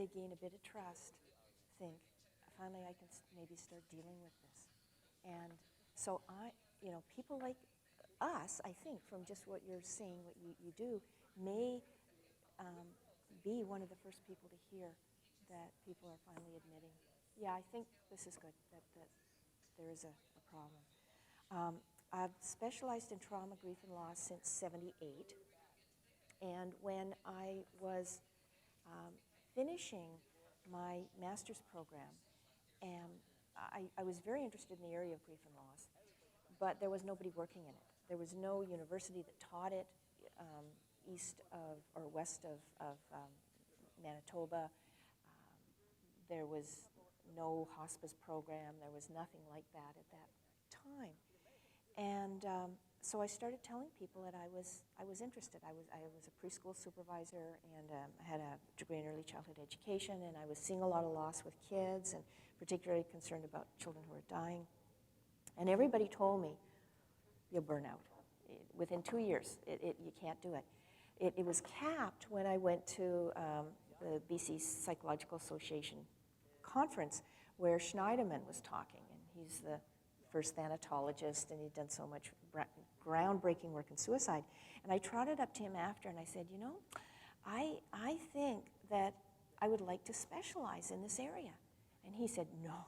finally gain a bit of trust, think, finally I can maybe start dealing with this. And so people like us, I think, from just what you're saying, what you do, may be one of the first people to hear that people are finally admitting, yeah, I think this is good, that there is a problem. I've specialized in trauma, grief, and loss since '78. And when I was finishing my master's program, and I was very interested in the area of grief and loss, but there was nobody working in it. There was no university that taught it east of or west of Manitoba. There was no hospice program. There was nothing like that at that time. And so I started telling people that I was interested. I was a preschool supervisor, and I had a degree in early childhood education, and I was seeing a lot of loss with kids, and particularly concerned about children who are dying. And everybody told me, you'll burn out. Within 2 years, you can't do it. It was capped when I went to the BC Psychological Association conference where Schneiderman was talking, and he's the first thanatologist, and he'd done so much groundbreaking work in suicide. And I trotted up to him after, and I said, I think that I would like to specialize in this area. And he said, no,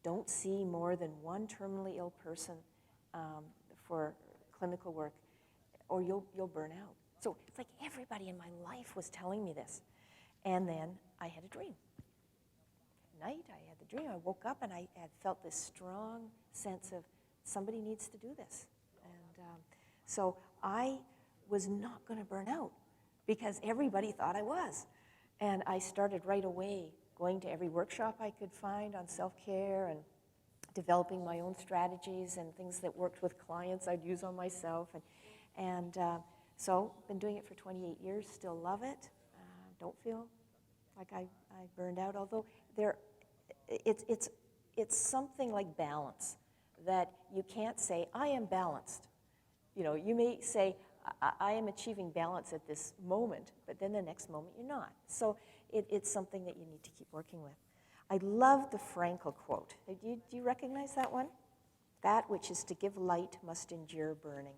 don't see more than one terminally ill person for clinical work, or you'll burn out. So it's like everybody in my life was telling me this. And then I had a dream. At night, I had the dream. I woke up and I had felt this strong sense of somebody needs to do this. And so I was not going to burn out because everybody thought I was. And I started right away going to every workshop I could find on self-care and developing my own strategies and things that worked with clients I'd use on myself. And so been doing it for 28 years, still love it. Don't feel like I burned out, although it's something like balance, that you can't say, I am balanced. You may say, I am achieving balance at this moment, but then the next moment you're not. So it's something that you need to keep working with. I love the Frankl quote. Do you recognize that one? That which is to give light must endure burning.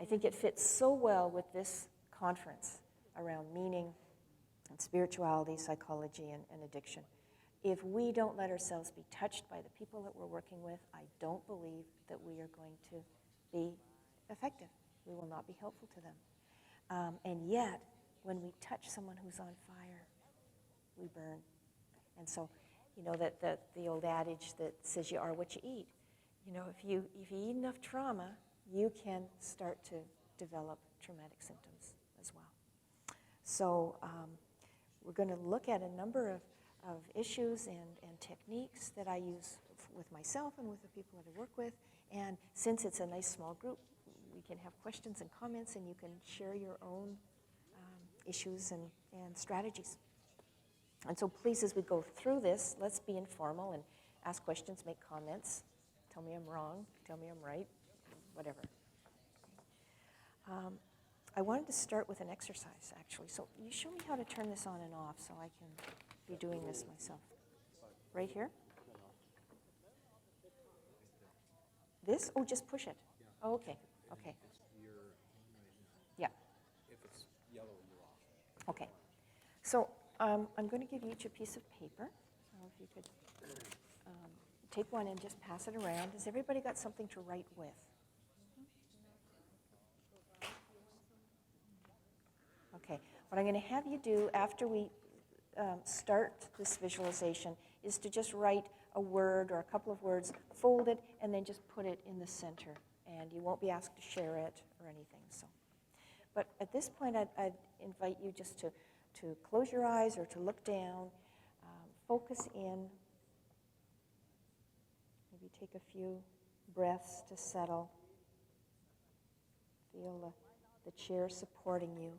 I think it fits so well with this conference around meaning and spirituality, psychology, and addiction. If we don't let ourselves be touched by the people that we're working with, I don't believe that we are going to be effective. We will not be helpful to them. And yet, when we touch someone who's on fire, we burn. And so, that the old adage that says you are what you eat. If you eat enough trauma, you can start to develop traumatic symptoms as well. So we're going to look at a number of issues and techniques that I use with myself and with the people that I work with. And since it's a nice small group, we can have questions and comments, and you can share your own issues and strategies. And so please, as we go through this, let's be informal and ask questions, make comments, tell me I'm wrong, tell me I'm right, whatever. I wanted to start with an exercise, actually. So you show me how to turn this on and off so I can be doing this myself. Right here? This? Oh, just push it. Oh, okay. Okay. Yeah. If it's yellow, you're off. Okay. So I'm going to give you each a piece of paper. So if you could take one and just pass it around. Has everybody got something to write with? Okay. What I'm going to have you do after we start this visualization is to just write a word or a couple of words, fold it, and then just put it in the center. And you won't be asked to share it or anything. So, but at this point, I'd invite you just to close your eyes or to look down, focus in, maybe take a few breaths to settle. Feel the chair supporting you.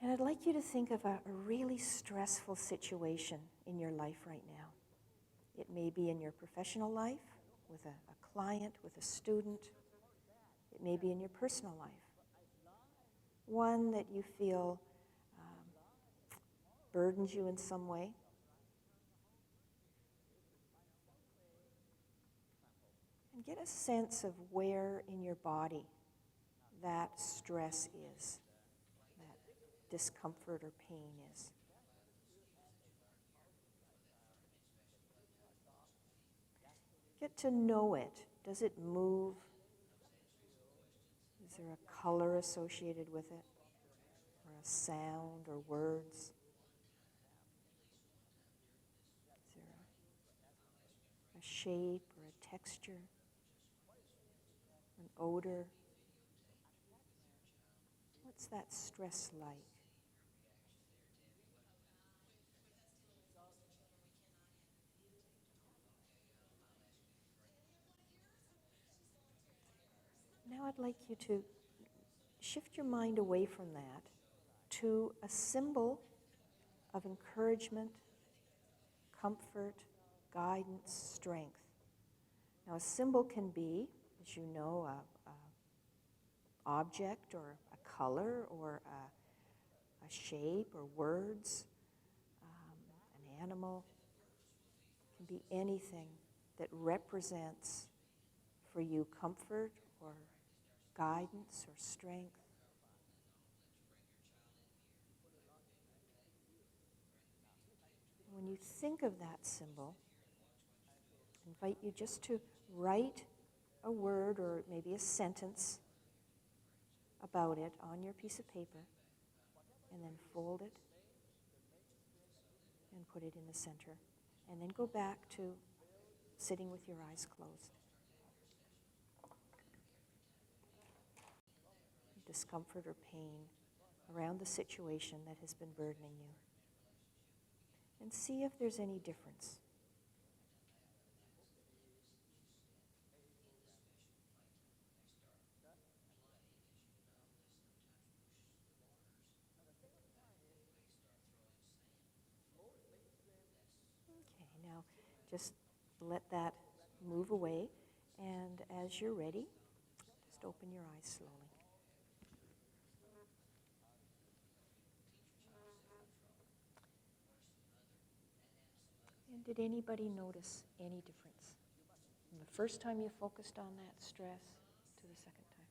And I'd like you to think of a really stressful situation in your life right now. It may be in your professional life, with a client, with a student. It may be in your personal life. one that you feel burdens you in some way. And get a sense of where in your body that stress is, that discomfort or pain is. Get to know it. Does it move? Is there a color associated with it? Or a sound or words? Is there a shape or a texture? An odor? What's that stress like? Now I'd like you to shift your mind away from that to a symbol of encouragement, comfort, guidance, strength. Now a symbol can be, as you know, a object or a color or a shape or words, an animal. It can be anything that represents for you comfort or guidance or strength. When you think of that symbol, I invite you just to write a word or maybe a sentence about it on your piece of paper, and then fold it and put it in the center. And then go back to sitting with your eyes closed. Discomfort or pain around the situation that has been burdening you. And see if there's any difference. Okay, now just let that move away, and as you're ready, just open your eyes slowly. And did anybody notice any difference from the first time you focused on that stress to the second time?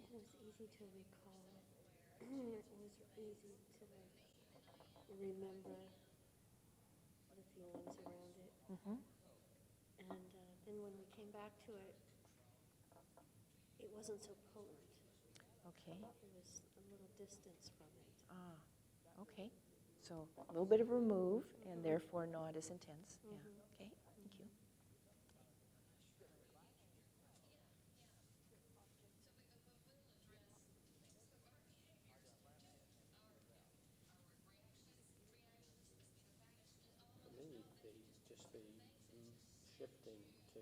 It was easy to recall. It was easy to remember the feelings around it. Mm-hmm. And then when we came back to it, it wasn't so potent. Okay. There was a little distance from it. Ah, okay. So a little bit of remove and therefore not as intense. Yeah. Okay. Thank you. For me, shifting to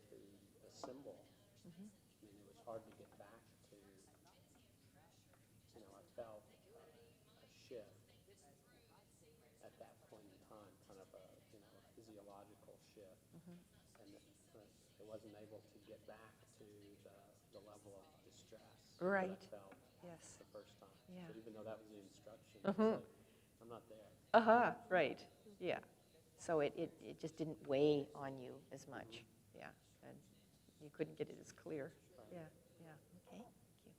the symbol, Mm-hmm. I mean, it was hard to get back to, I felt a shift at that point in time, kind of a physiological shift. Mm-hmm. And I wasn't able to get back to the level of distress Right. that I felt Yes. the first time. Yeah. So even though that was the instruction, Uh-huh. it's like, I'm not there. Uh-huh, right. Yeah. So it just didn't weigh on you as much. Yeah. And you couldn't get it as clear. Right. Yeah. Yeah. Okay. Thank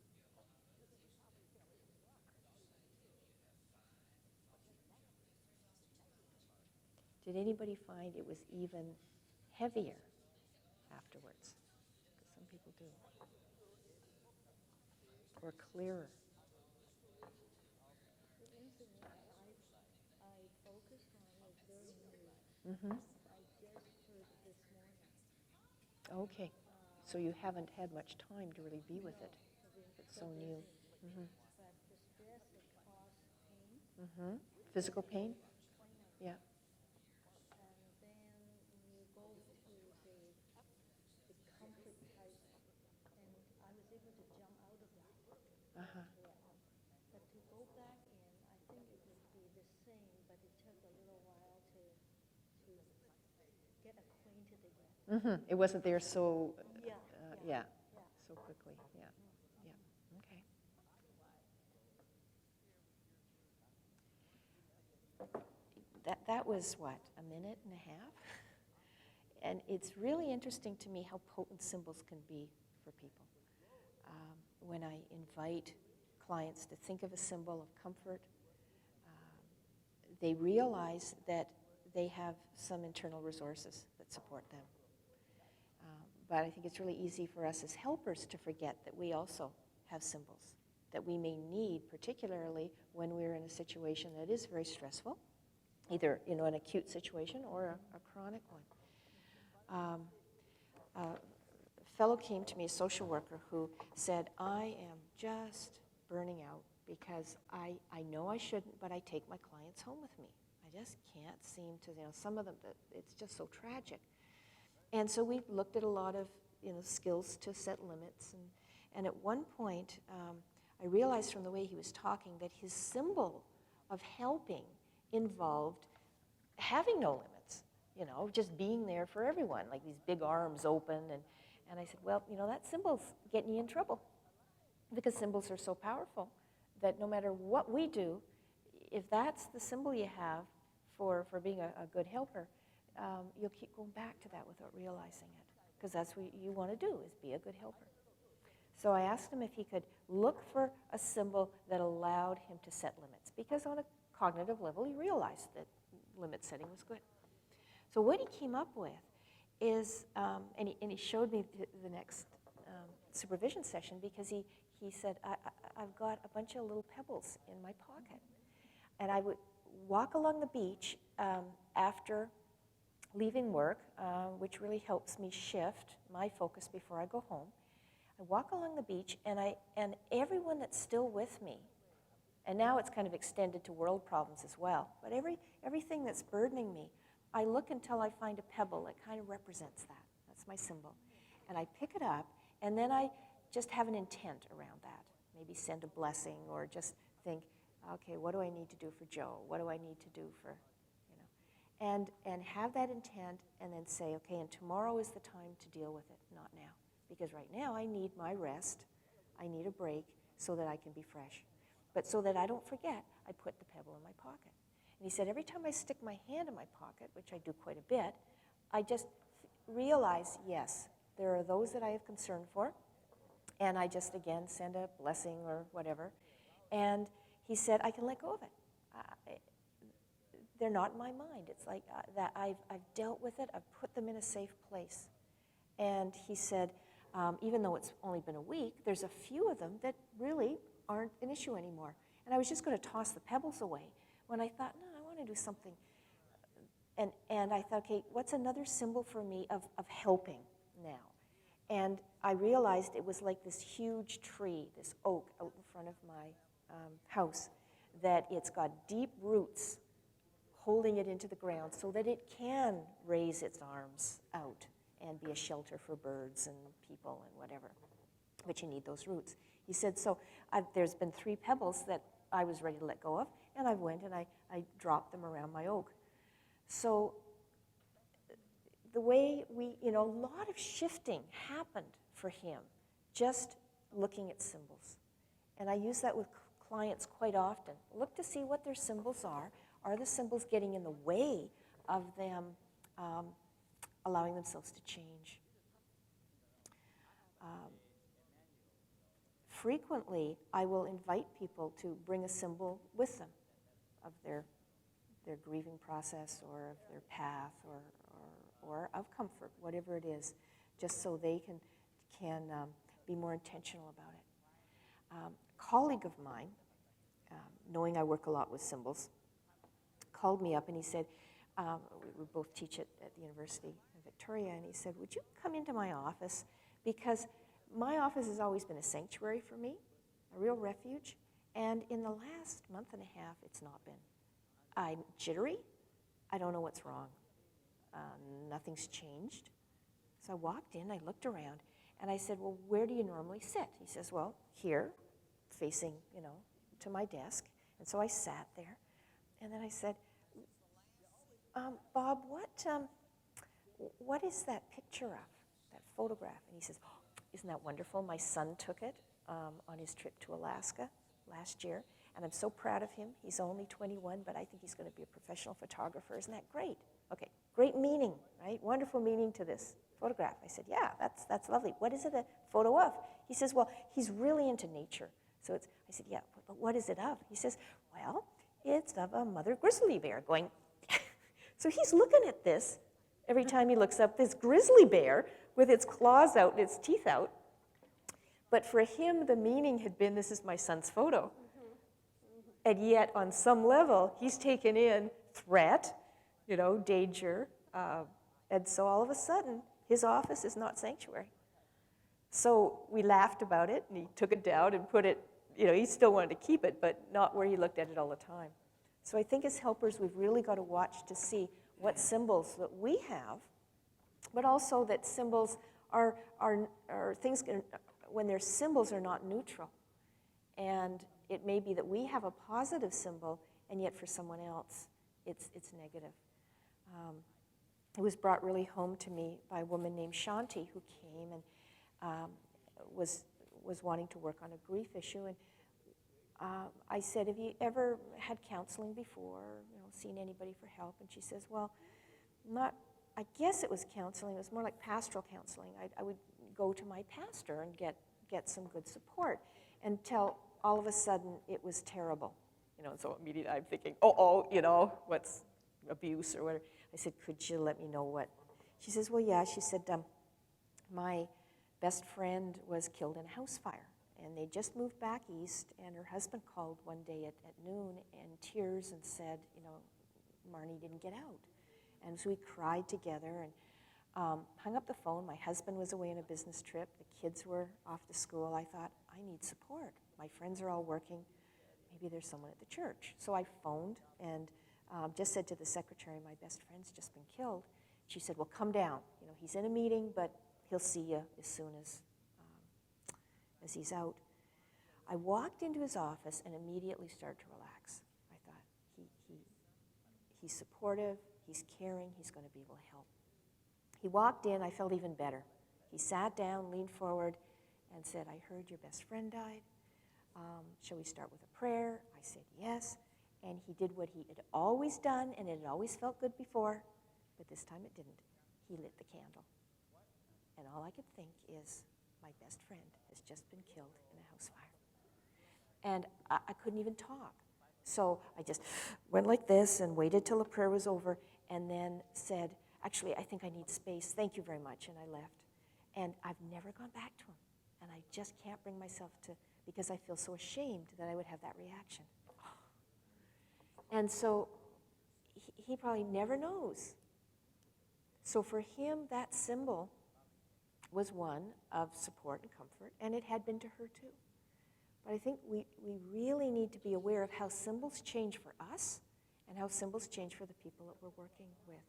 you. Did anybody find it was even heavier afterwards? Because some people do. Or clearer. I focused on it very new. Mm-hmm. I just heard it this morning. Okay. So you haven't had much time to really be with it. It's so new. Busy. Mm-hmm. But the stress, it caused pain. Mm-hmm. Physical pain? Clinic. Yeah. And then you go to the comfort type, and I was able to jump out of that. Uh-huh. Yeah. But to go back in, I think it would be the same, but it took a little while to get acquainted again. It wasn't there so, Yeah, yeah, yeah. so quickly, yeah, yeah, okay. That was what, a minute and a half? And it's really interesting to me how potent symbols can be for people. When I invite clients to think of a symbol of comfort, they realize that they have some internal resources that support them. But I think it's really easy for us as helpers to forget that we also have symbols that we may need, particularly when we're in a situation that is very stressful, either an acute situation or a chronic one. A fellow came to me, a social worker, who said, I am just burning out because I know I shouldn't, but I take my clients home with me. I just can't seem to, some of them, it's just so tragic. And so we looked at a lot of, skills to set limits. And at one point, I realized from the way he was talking that his symbol of helping involved having no limits, just being there for everyone, like these big arms open. And I said, well, that symbol's getting you in trouble because symbols are so powerful that no matter what we do, if that's the symbol you have for being a good helper, you'll keep going back to that without realizing it, because that's what you want to do, is be a good helper. So I asked him if he could look for a symbol that allowed him to set limits, because on a cognitive level, he realized that limit setting was good. So what he came up with is, and he showed me the next supervision session, because he said, I've got a bunch of little pebbles in my pocket. And I would walk along the beach after leaving work, which really helps me shift my focus before I go home. I walk along the beach, and everyone that's still with me, and now it's kind of extended to world problems as well, but everything that's burdening me, I look until I find a pebble that kind of represents that. That's my symbol. And I pick it up, and then I just have an intent around that. Maybe send a blessing, or just think, okay, what do I need to do for Joe? What do I need to do for, and have that intent, and then say, okay, and tomorrow is the time to deal with it, not now. Because right now I need my rest, I need a break so that I can be fresh. But so that I don't forget, I put the pebble in my pocket. And he said, every time I stick my hand in my pocket, which I do quite a bit, I just realize, yes, there are those that I have concern for, and I just, again, send a blessing or whatever. And he said, I can let go of it. They're not in my mind. It's like that I've dealt with it, I've put them in a safe place. And he said, even though it's only been a week, there's a few of them that really aren't an issue anymore. And I was just going to toss the pebbles away when I thought, no, I want to do something. And I thought, okay, what's another symbol for me of helping now? And I realized it was like this huge tree, this oak out in front of my house, that it's got deep roots holding it into the ground so that it can raise its arms out and be a shelter for birds and people and whatever. But you need those roots. He said, so there's been 3 pebbles that I was ready to let go of, and I went and I dropped them around my oak. So the way a lot of shifting happened for him, just looking at symbols. And I use that with clients quite often. Look to see what their symbols are. Are the symbols getting in the way of them allowing themselves to change? Frequently, I will invite people to bring a symbol with them of their grieving process, or of their path, or of comfort, whatever it is, just so they can be more intentional about it. A colleague of mine, knowing I work a lot with symbols, called me up and he said, we both teach at the University of Victoria, and he said, would you come into my office? Because my office has always been a sanctuary for me, a real refuge, and in the last month and a half, it's not been. I'm jittery. I don't know what's wrong. Nothing's changed. So I walked in, I looked around, and I said, well, where do you normally sit? He says, well, here, facing, to my desk. And so I sat what is that picture of, that photograph? And he says, oh, isn't that wonderful? My son took it on his trip to Alaska last year, and I'm so proud of him. He's only 21, but I think he's going to be a professional photographer. Isn't that great? Okay, great meaning, right? Wonderful meaning to this photograph. I said, yeah, that's lovely. What is it a photo of? He says, well, he's really into nature. So I said, yeah, but what is it of? He says, well, it's of a mother grizzly bear going. So he's looking at this every time he looks up, this grizzly bear with its claws out and its teeth out. But for him, the meaning had been, this is my son's photo. And yet, on some level, he's taken in threat, danger. And so all of a sudden, his office is not sanctuary. So we laughed about it, and he took it down and put it, he still wanted to keep it, but not where he looked at it all the time. So I think as helpers, we've really got to watch to see what symbols that we have, but also that symbols are things, when they're symbols, are not neutral. And it may be that we have a positive symbol, and yet for someone else, it's negative. It was brought really home to me by a woman named Shanti, who came and was wanting to work on a grief issue. And I said, have you ever had counseling before, seen anybody for help? And she says, well, I guess it was counseling. It was more like pastoral counseling. I would go to my pastor and get some good support until all of a sudden it was terrible. So immediately I'm thinking, what's abuse or whatever. I said, could you let me know what? She says, well, yeah. She said, my best friend was killed in a house fire. And they just moved back east, and her husband called one day at noon in tears and said, Marnie didn't get out. And so we cried together and hung up the phone. My husband was away on a business trip. The kids were off to school. I thought, I need support. My friends are all working. Maybe there's someone at the church. So I phoned and just said to the secretary, my best friend's just been killed. She said, well, come down. He's in a meeting, but he'll see you as soon as he's out. I walked into his office and immediately started to relax. I thought, he's supportive, he's caring, he's going to be able to help. He walked in, I felt even better. He sat down, leaned forward, and said, I heard your best friend died. Shall we start with a prayer? I said, yes. And he did what he had always done, and it had always felt good before, but this time it didn't. He lit the candle. And all I could think is, my best friend has just been killed in a house fire. And I couldn't even talk. So I just went like this and waited till the prayer was over and then said, actually, I think I need space. Thank you very much. And I left. And I've never gone back to him. And I just can't bring myself to, because I feel so ashamed that I would have that reaction. And so he probably never knows. So for him, that symbol was one of support and comfort, and it had been to her too. But I think we really need to be aware of how symbols change for us and how symbols change for the people that we're working with.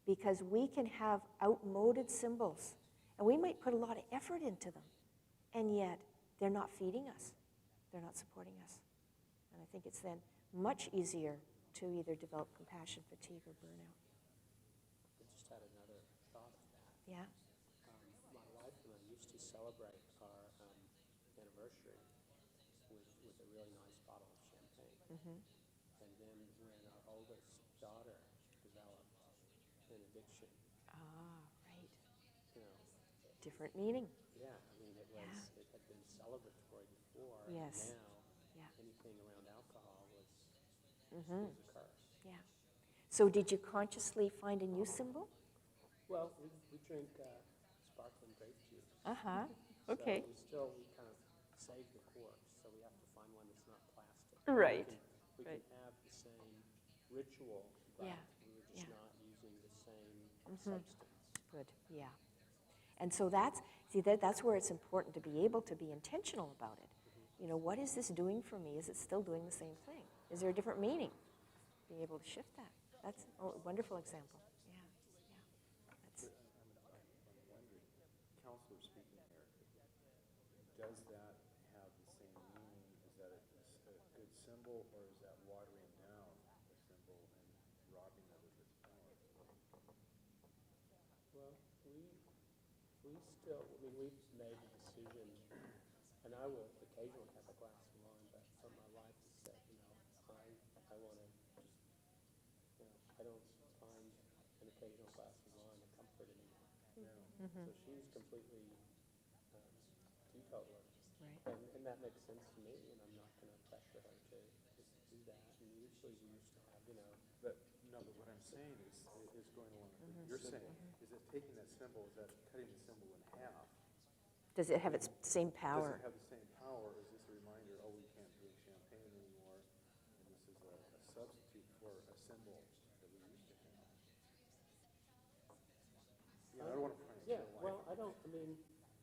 Because we can have outmoded symbols, and we might put a lot of effort into them, and yet they're not feeding us. They're not supporting us. And I think it's then much easier to either develop compassion fatigue or burnout. I just had another thought of that. Yeah? My wife and I used to celebrate our anniversary with a really nice bottle of champagne. Mm-hmm. And then when our oldest daughter developed an addiction, Right. you know, Different meaning. yeah, I mean, it had been celebratory before, Yes. and now anything around alcohol was a curse. Yeah. So did you consciously find a new symbol? Well, we drink sparkling grape juice. Okay. So we kind of save the corks, so we have to find one that's not plastic. Right. We can have the same ritual, but we're just not using the same substance. Good. Yeah. And so that's where it's important to be able to be intentional about it. What is this doing for me? Is it still doing the same thing? Is there a different meaning? Being able to shift that. That's a wonderful example. Yeah. That's, I'm wondering, counselor speaking here, does that have the same meaning? Is that a good symbol, or is that watering down the symbol and robbing it of its power? Well, we still, I mean, we've made the decision, and I will occasionally have a glass of wine, but my wife has said, I want to just, I don't find an occasional glass of wine a comfort anymore. So she's completely teetotaler. Right. And that makes sense to me, and I'm not going to pressure her to just do that. And usually we used to have, But what I'm saying is going along with what you're saying, is that taking that symbol, is that cutting the symbol in half? Does it have its same power? Does it have the same power? Is this a reminder, oh, we can't drink champagne anymore, and this is a substitute for a symbol that we used to have? I don't want to try and yeah, kill well, life.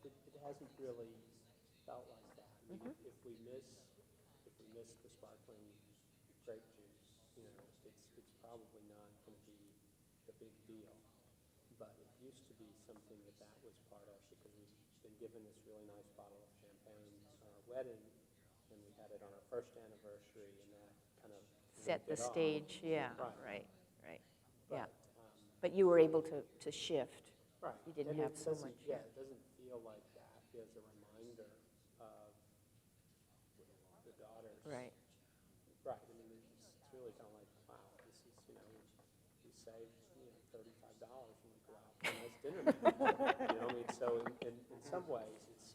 it hasn't really felt like that. I mean, if we miss the sparkling grape juice, it's probably not going to be a big deal. But it used to be something that was part of, because we've been given this really nice bottle of champagne on our wedding, and we had it on our first anniversary, and that kind of Set the kicked it off. stage, yeah, Right. right, But, yeah. But you were able to shift. right. You didn't And have it so doesn't- much. Yeah, it doesn't feel like that as a reminder of the daughters. Right. Right. I mean, it's really kind of like, wow, this is, we saved, $35 when we go out for a nice dinner. I mean, so in some ways, it's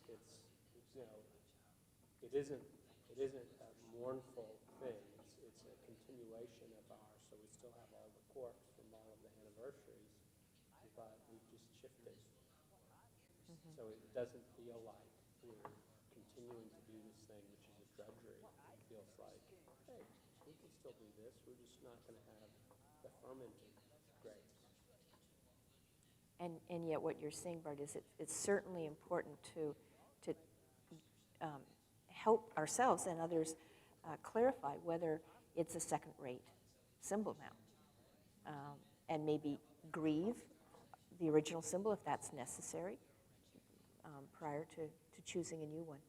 it isn't a mournful thing. It's a continuation of ours. So we still have all the corks from all of the anniversaries, but we've just shifted. So it doesn't feel like we're continuing to do this thing, which is a drudgery. It feels like, hey, we can still do this. We're just not going to have the fermented grapes. And yet what you're saying, Bart, is it's certainly important to help ourselves and others clarify whether it's a second-rate symbol now. And maybe grieve the original symbol if that's necessary prior to choosing a new one.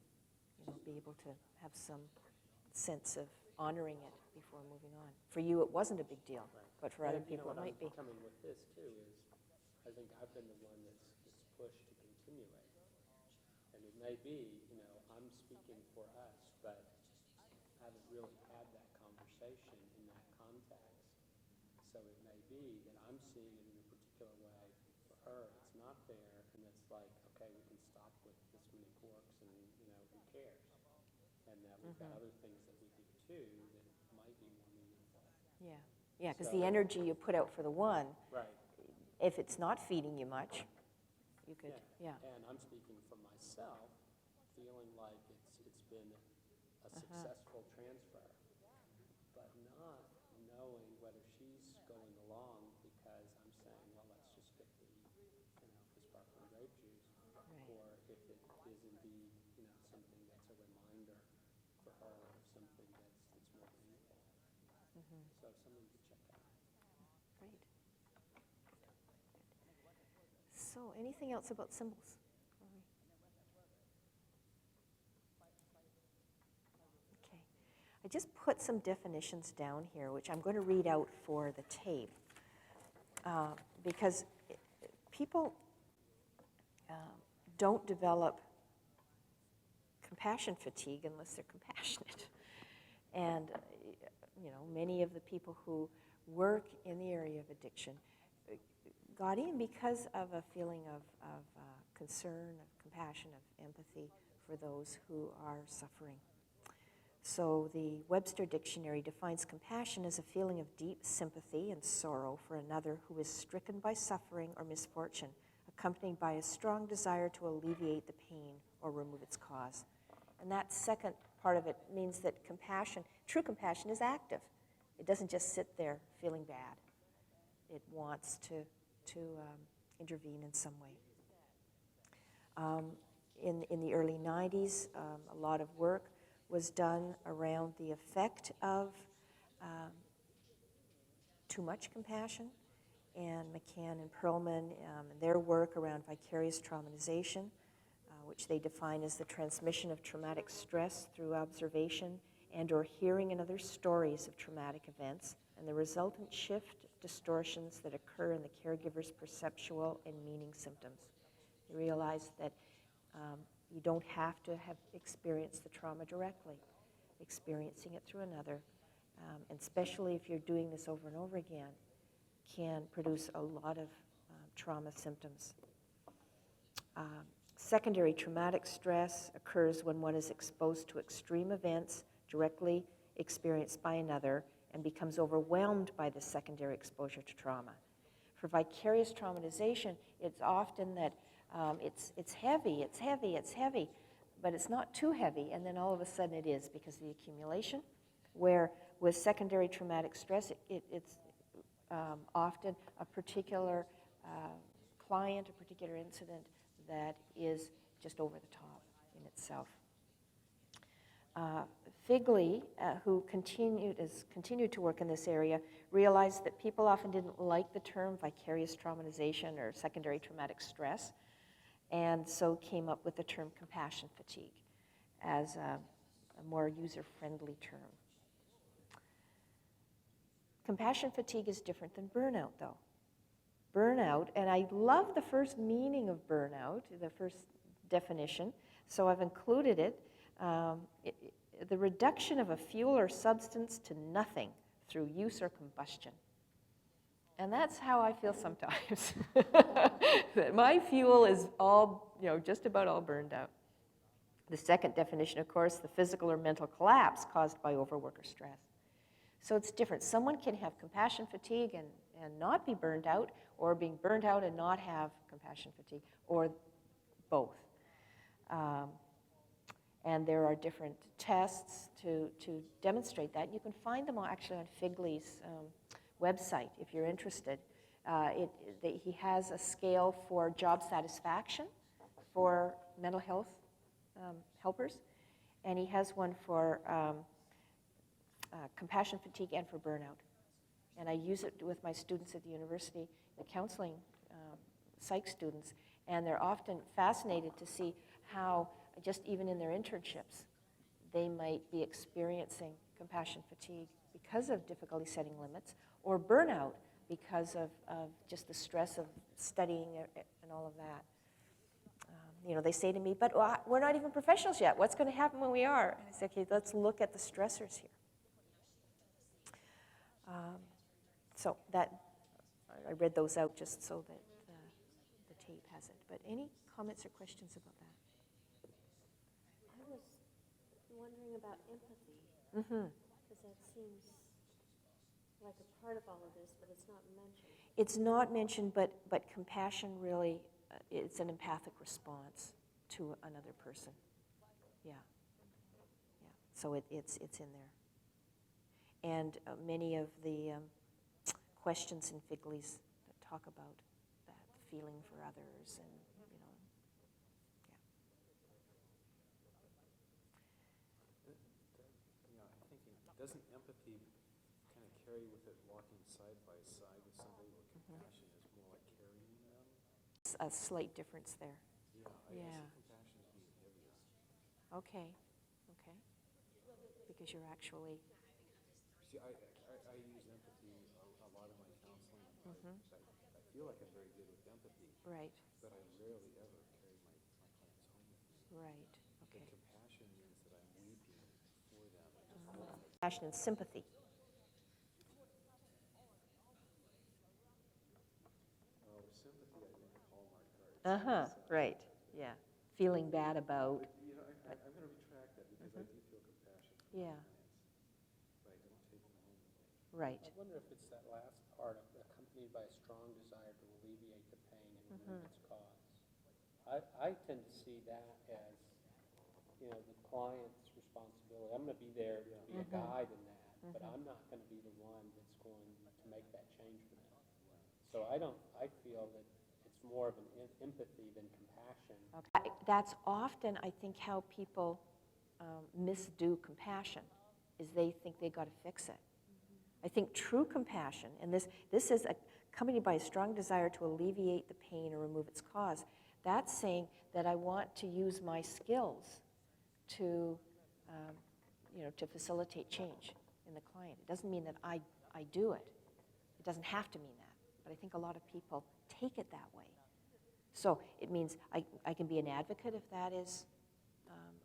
Be able to have some sense of honoring it before moving on. For you, it wasn't a big deal, Right. but for other And, people, it what might be. I'm coming with this, too, is I think I've been the one that's pushed to continue it. And it may be, I'm speaking for us, but I haven't really had that conversation in that context. So it may be that I'm seeing it in a particular way. For her, it's not there, and it's like, okay, we can stop with this many corks, and, who cares? And that we've got other things that we do, too, that might be more meaningful. Yeah, because So- the energy you put out for the one, Right. if it's not feeding you much, you could, yeah. And I'm speaking for myself, feeling like it's been a successful transfer, but not knowing whether she's going along because I'm saying, well, let's just get the sparkling grape juice, or if it is indeed, something that's a reminder for her of something that's more meaningful. So something to check out. Great. So, anything else about symbols? Okay. I just put some definitions down here, which I'm going to read out for the tape, because people don't develop compassion fatigue unless they're compassionate. And, many of the people who work in the area of addiction got in because of a feeling of concern, of compassion, of empathy for those who are suffering. So the Webster Dictionary defines compassion as a feeling of deep sympathy and sorrow for another who is stricken by suffering or misfortune, accompanied by a strong desire to alleviate the pain or remove its cause. And that second part of it means that compassion, true compassion, is active. It doesn't just sit there feeling bad. It wants to intervene in some way. In the early 90s, a lot of work was done around the effect of too much compassion, and McCann and Perlman, their work around vicarious traumatization, which they define as the transmission of traumatic stress through observation and or hearing another stories of traumatic events, and the resultant shift distortions that occur in the caregiver's perceptual and meaning symptoms. You realize that you don't have to have experienced the trauma directly. Experiencing it through another, and especially if you're doing this over and over again, can produce a lot of trauma symptoms. Secondary traumatic stress occurs when one is exposed to extreme events directly experienced by another and becomes overwhelmed by the secondary exposure to trauma. For vicarious traumatization, it's often that it's heavy, but it's not too heavy, and then all of a sudden it is because of the accumulation, where with secondary traumatic stress, it's often a particular client, a particular incident that is just over the top in itself. Figley, who continued to work in this area, realized that people often didn't like the term vicarious traumatization or secondary traumatic stress, and so came up with the term compassion fatigue as a more user-friendly term. Compassion fatigue is different than burnout, though. Burnout, and I love the first meaning of burnout, the first definition, so I've included it. The reduction of a fuel or substance to nothing through use or combustion. And that's how I feel sometimes. That my fuel is all, just about all burned out. The second definition, of course, the physical or mental collapse caused by overwork or stress. So it's different. Someone can have compassion fatigue and not be burned out, or being burned out and not have compassion fatigue, or both. And there are different tests to demonstrate that. You can find them actually on Figley's website if you're interested. He has a scale for job satisfaction for mental health helpers, and he has one for compassion fatigue and for burnout. And I use it with my students at the university, the counseling psych students, and they're often fascinated to see how, just even in their internships, they might be experiencing compassion fatigue because of difficulty setting limits, or burnout because of just the stress of studying and all of that. They say to me, but we're not even professionals yet. What's going to happen when we are? And I say, okay, let's look at the stressors here. So that, I read those out just so that the tape has it. But any comments or questions about that? I was wondering about empathy, Mm-hmm. because that seems like a part of all of this, but it's not mentioned. It's not mentioned, but compassion really, it's an empathic response to another person. Yeah. So it's in there. And many of the questions in Figley's that talk about that feeling for others, and I'm thinking, doesn't empathy kind of carry with it walking side by side with somebody where compassion is more like carrying them? a slight difference there. Yeah, I see compassion as being heavier. Okay. Because you're actually, See, I use empathy a lot in my counseling. I feel like I'm very good with empathy, right, but I rarely ever carry my clients home with me. right, okay. But compassion means that I'm weeping for them. Compassion and sympathy. Oh, sympathy, I think, of Hallmark cards. Right, yeah. Feeling bad about, I'm going to retract that because I do feel compassion for yeah, my clients, but I don't take them home with me. right. I wonder if it's that last part of accompanied by a strong desire to alleviate the pain and remove its cause. I tend to see that as, the client's responsibility. I'm going to be there to be a guide in that, but I'm not going to be the one that's going to make that change for them. So I feel that it's more of an empathy than compassion. Okay. That's often, I think, how people misdo compassion, is they think they got to fix it. I think true compassion, and this is accompanied by a strong desire to alleviate the pain or remove its cause. That's saying that I want to use my skills to, to facilitate change in the client. It doesn't mean that I I do it. It doesn't have to mean that, but I think a lot of people take it that way. So it means I can be an advocate if that is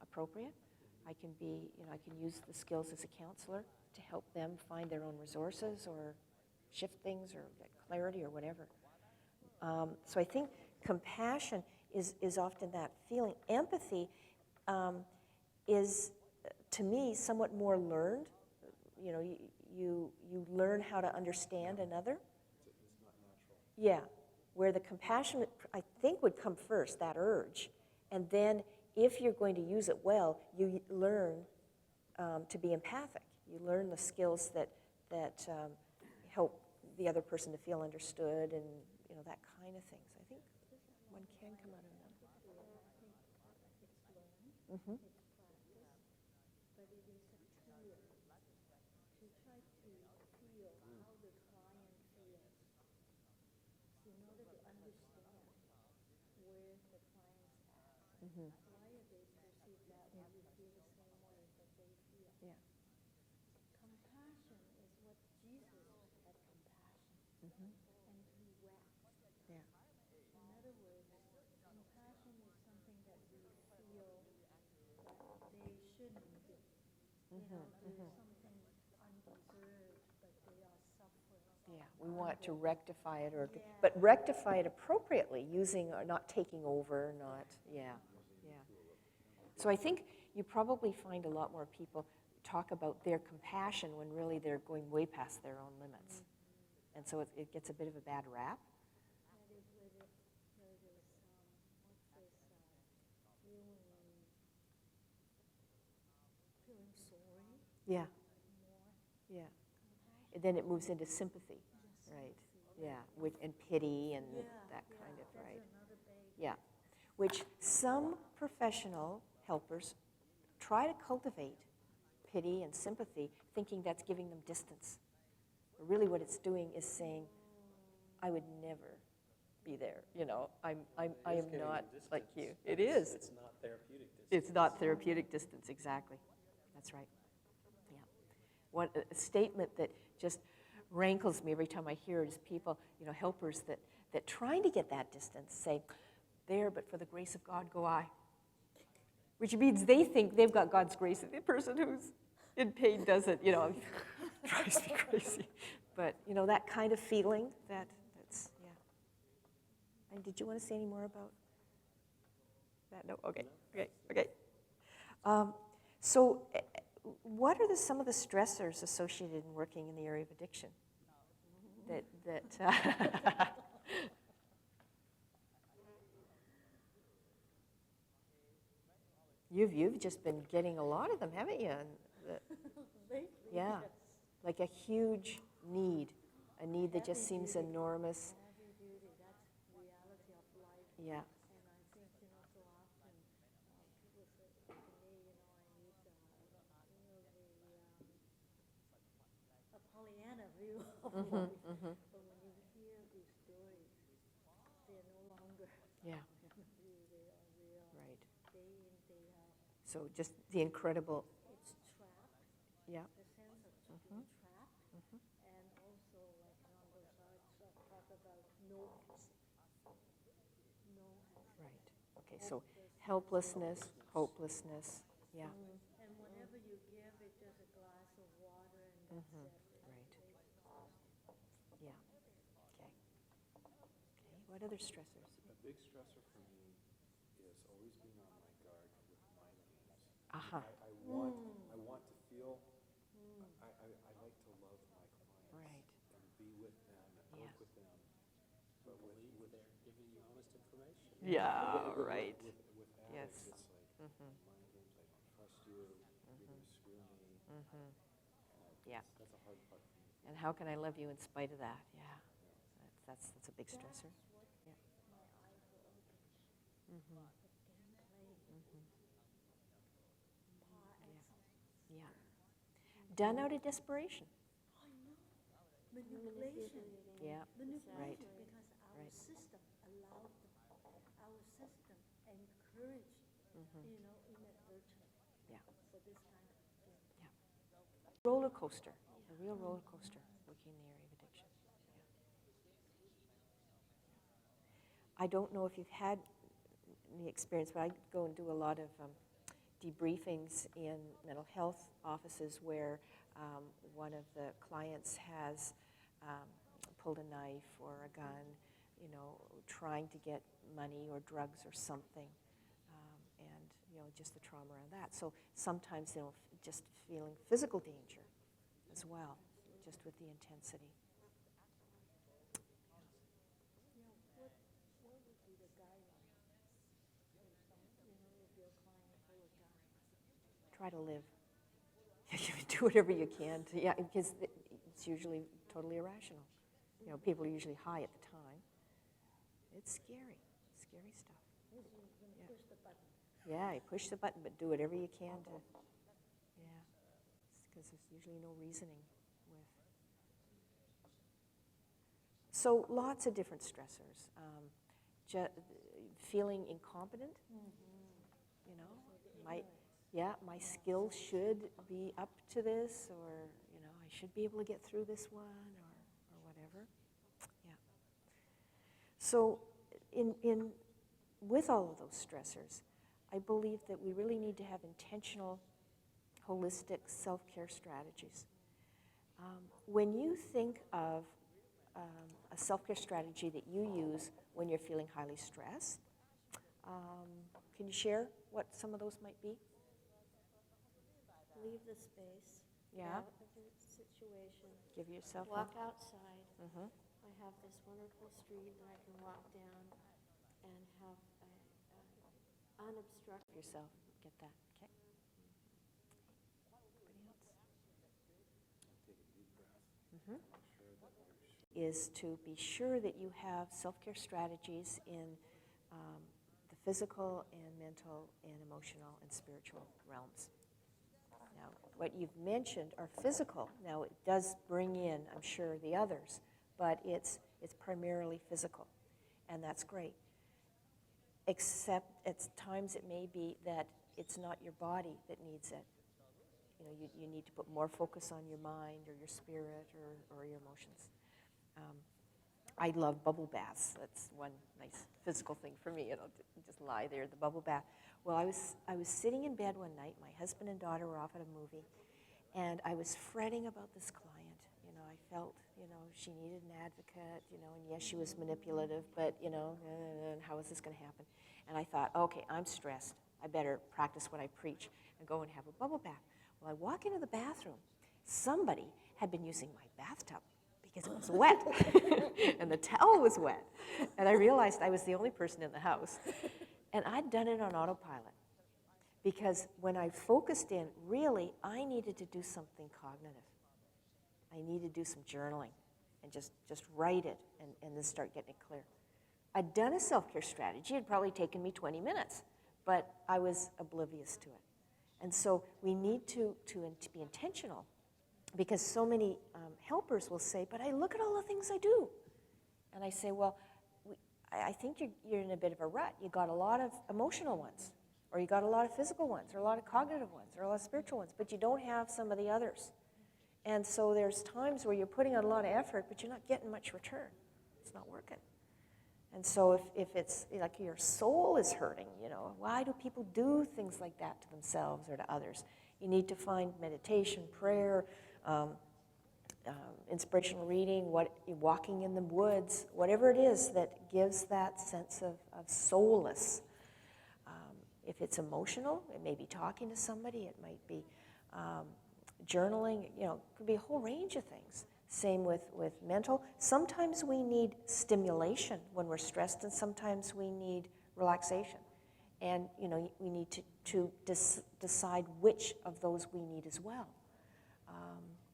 appropriate. I can be, I can use the skills as a counselor to help them find their own resources or shift things or get clarity or whatever. So I think compassion is often that feeling. Empathy is, to me, somewhat more learned. You learn how to understand another. It's not natural. Yeah, where the compassion, I think, would come first, that urge. And then if you're going to use it well, you learn to be empathic. You learn the skills that help the other person to feel understood and, that kind of thing. So I think one can come out of that. Mm-hmm. It's practice, but it is a tool to try to feel how the client feels. So in order to understand where the client's at, Mm-hmm. why are they perceived that way? You feel the same way that they feel. Yeah. Compassion is what Jesus had compassion, Mm-hmm. and he wept. Yeah. In other words, compassion is something that we feel that they shouldn't do. Mm-hmm. There's something undeserved, but they are suffering. Yeah, we want to rectify it, Yeah. but rectify it appropriately, using or not taking over, not, yeah. So I think you probably find a lot more people talk about their compassion when really they're going way past their own limits. Mm-hmm. And so it gets a bit of a bad rap. That is where this feeling sorry Yeah, more. yeah. Compassion. And then it moves into sympathy, right? Yeah, and pity and that kind of, that's right? another big. Yeah, which some professional helpers try to cultivate pity and sympathy, thinking that's giving them distance. But really what it's doing is saying, I would never be there, I am not like you. It is. It's not therapeutic distance. It's not therapeutic distance, exactly. That's right. Yeah. A statement that just rankles me every time I hear it is people, helpers that trying to get that distance say, there, but for the grace of God go I. Which means they think they've got God's grace, and the person who's in pain doesn't, drives me crazy. But, that kind of feeling, that's, yeah. And did you want to say any more about that? No? Okay. So what are some of the stressors associated in working in the area of addiction? You've just been getting a lot of them, haven't you? Lately, Yeah, yes. like a huge need, a need that just seems Heavy duty. enormous. Heavy duty, that's reality of life. Yeah. And I think, so often people say to me, I need a Pollyanna view of life. But when you hear these stories, they're no longer Yeah. Pollyanna view, they are real. Right. Day in, day out. So just the incredible, It's trapped. yeah. The sense of being trapped. And also, like Number talk about no exit. No exit. Right. Okay, so helplessness, hopelessness, yeah. And whenever you give it just a glass of water and that's it. Right. Yeah. Okay. What other stressors? A big stressor for me is always being on my guard with mind games. Aha. I want to feel, I like to love my clients. Right. And be with them and work with them. But Believe they're giving you honest information. Yeah, right. With Yes. addicts, it's like mind games, I don't trust you, you're going to screw me. Yeah. That's a hard part for me. And how can I love you in spite of that? Yeah. That's a big stressor. Yeah. My eyes were open. The gameplay. Par excellence. Yeah. Done out of desperation. I know. Manipulation. Yeah. Manipulation, Right. because our Right. system allowed them. Our system encouraged, inadvertently Yeah. for this kind of thing. Roller coaster. a real roller coaster working in the area of addiction. Yeah. I don't know if you've had the experience, but I go and do a lot of debriefings in mental health offices where one of the clients has pulled a knife or a gun, you know, trying to get money or drugs or something, and, you know, just the trauma around that. So sometimes, you know, just feeling physical danger as well, just with the intensity. What would be the guideline for some, if your client full of guns? Try to live. Do whatever you can to, yeah, because it's usually totally irrational. You know, people are usually high at the time. It's scary stuff. You're going to push the button. Yeah, you push the button, but do whatever you can to, yeah, because there's usually no reasoning with. So lots of different stressors. Feeling incompetent, you know, my skills should be up to this, or, you know, I should be able to get through this one, or whatever. Yeah. So with all of those stressors, I believe that we really need to have intentional, holistic self-care strategies. When you think of a self-care strategy that you use when you're feeling highly stressed, can you share what some of those might be? Leave the space. Yeah. Out of the situation. Give yourself Walk outside. Mm-hmm. I have this wonderful street that I can walk down and have unobstructed. Yourself. Get that. Okay. Anybody else? Take a deep breath. Mm-hmm. Make sure that you're Is to be sure that you have self-care strategies in the physical and mental and emotional and spiritual realms. Now, what you've mentioned are physical. Now, it does bring in, I'm sure, the others, but it's primarily physical, and that's great. Except at times it may be that it's not your body that needs it. You know, you need to put more focus on your mind or your spirit or your emotions. I love bubble baths. That's one nice physical thing for me, you know, to just lie there, the bubble bath. Well, I was sitting in bed one night. My husband and daughter were off at a movie, and I was fretting about this client. You know, I felt, you know, she needed an advocate, you know, and yes, she was manipulative, but, you know, how is this going to happen? And I thought, okay, I'm stressed. I better practice what I preach and go and have a bubble bath. Well, I walk into the bathroom. Somebody had been using my bathtub because it was wet, and the towel was wet. And I realized I was the only person in the house. And I'd done it on autopilot because when I focused in, really, I needed to do something cognitive. I needed to do some journaling and just write it and then start getting it clear. I'd done a self-care strategy. It had probably taken me 20 minutes, but I was oblivious to it. And so we need to be intentional, because so many helpers will say, but I look at all the things I do. And I say, well, I think you're in a bit of a rut. You got a lot of emotional ones, or you got a lot of physical ones, or a lot of cognitive ones, or a lot of spiritual ones, but you don't have some of the others. And so there's times where you're putting out a lot of effort, but you're not getting much return. It's not working. And so if it's like your soul is hurting, you know, why do people do things like that to themselves or to others? You need to find meditation, prayer, inspirational reading, walking in the woods, whatever it is that gives that sense of solace. If it's emotional, it may be talking to somebody, it might be journaling, you know, it could be a whole range of things. Same with mental. Sometimes we need stimulation when we're stressed, and sometimes we need relaxation. And, you know, we need to decide which of those we need as well.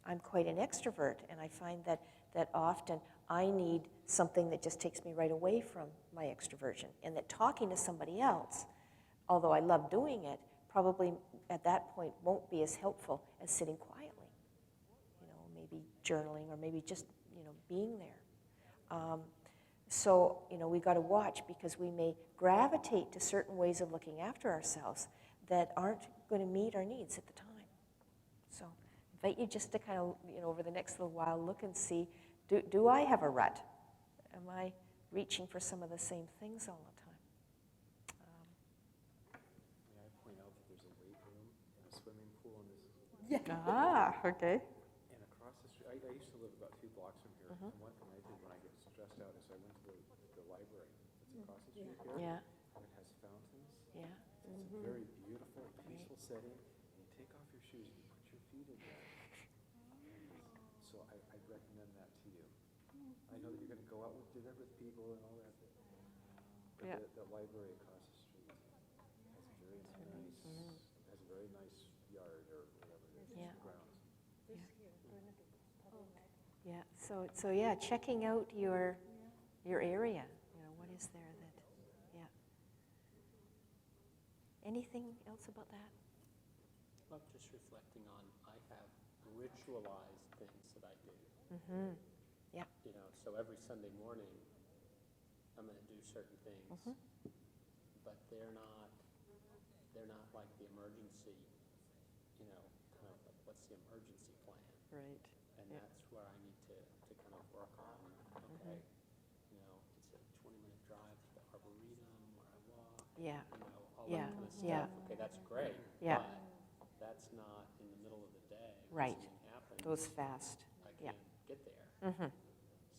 I'm quite an extrovert, and I find that often I need something that just takes me right away from my extroversion, and that talking to somebody else, although I love doing it, probably at that point won't be as helpful as sitting quietly. You know, maybe journaling, or maybe just, you know, being there. So, you know, we got to watch, because we may gravitate to certain ways of looking after ourselves that aren't going to meet our needs at the time. So invite you just to kind of, over the next little while, look and see, do I have a rut? Am I reaching for some of the same things all the time? May I point out that there's a weight room and a swimming pool in this? Okay. And across the street, I used to live about 2 blocks from here. And one thing I did when I get stressed out is I went to the library that's across the street here. Yeah. And it has fountains. Yeah. It's a very beautiful, peaceful setting. And you take off your shoes and you put your feet in there. So I'd recommend that to you. I know that you're going to go out with dinner with people and all that. But the library across the street has a very nice yard or whatever it is, Yeah. grounds. Yeah. So yeah, checking out your area. What is there that? Yeah. Anything else about that? Well, just reflecting on, I have ritualized things that I do. Mm-hmm. Yeah. So every Sunday morning, I'm going to do certain things, but they're not like the emergency, kind of like, what's the emergency plan? Right. And that's where I need to kind of work on, okay, it's a 20-minute drive to the Arboretum where I walk, Yeah. All Yeah. that kind of stuff. Yeah. Okay, that's great, Yeah. but that's not in the middle of the day. When Right. something happens, Goes fast. I Yeah. can't get there. Mm-hmm.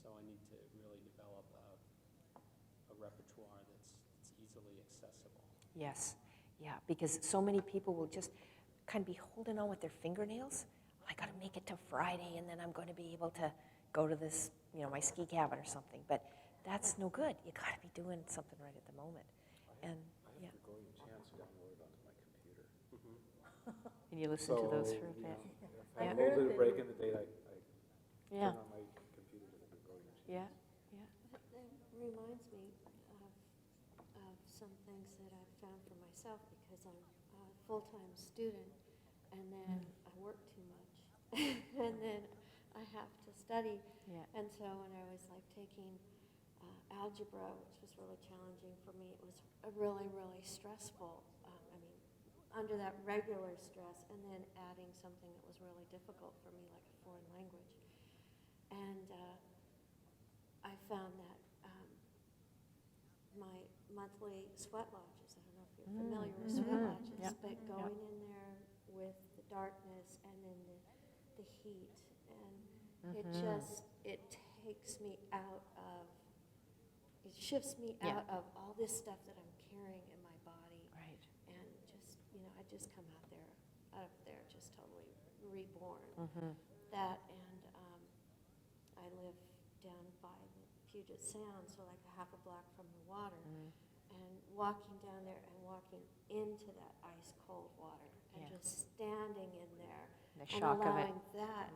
So I need to really develop a repertoire that's easily accessible. Yes. Yeah. Because so many people will just kind of be holding on with their fingernails. I got to make it to Friday, and then I'm going to be able to go to this, my ski cabin or something. But that's no good. You got to be doing something right at the moment. And I have Gregorian chants downloaded onto my computer. and you listen to those for a bit. If I have a little bit of break in the day, I Yeah. turn on my computer to the Gregorian chants. Yeah. Yeah. That reminds me of some things that I've found for myself because I'm a full-time student and then I work too much and then I have to study. Yeah. And so when I was like taking algebra, which was really challenging for me, it was really, really stressful. Under that regular stress and then adding something that was really difficult for me, like a foreign language. And I found that my monthly sweat lodges, I don't know if you're familiar with sweat lodges, Yep. but going in there with the darkness and then the heat, and it takes me out of, it shifts me out of all this stuff that I'm carrying in my body. Right. And just, I just come out of there just totally reborn. That and I live down by the Puget Sound, so like a half a block from the water, and walking down there and walking into that ice cold water and just standing in there The and shock of it. allowing that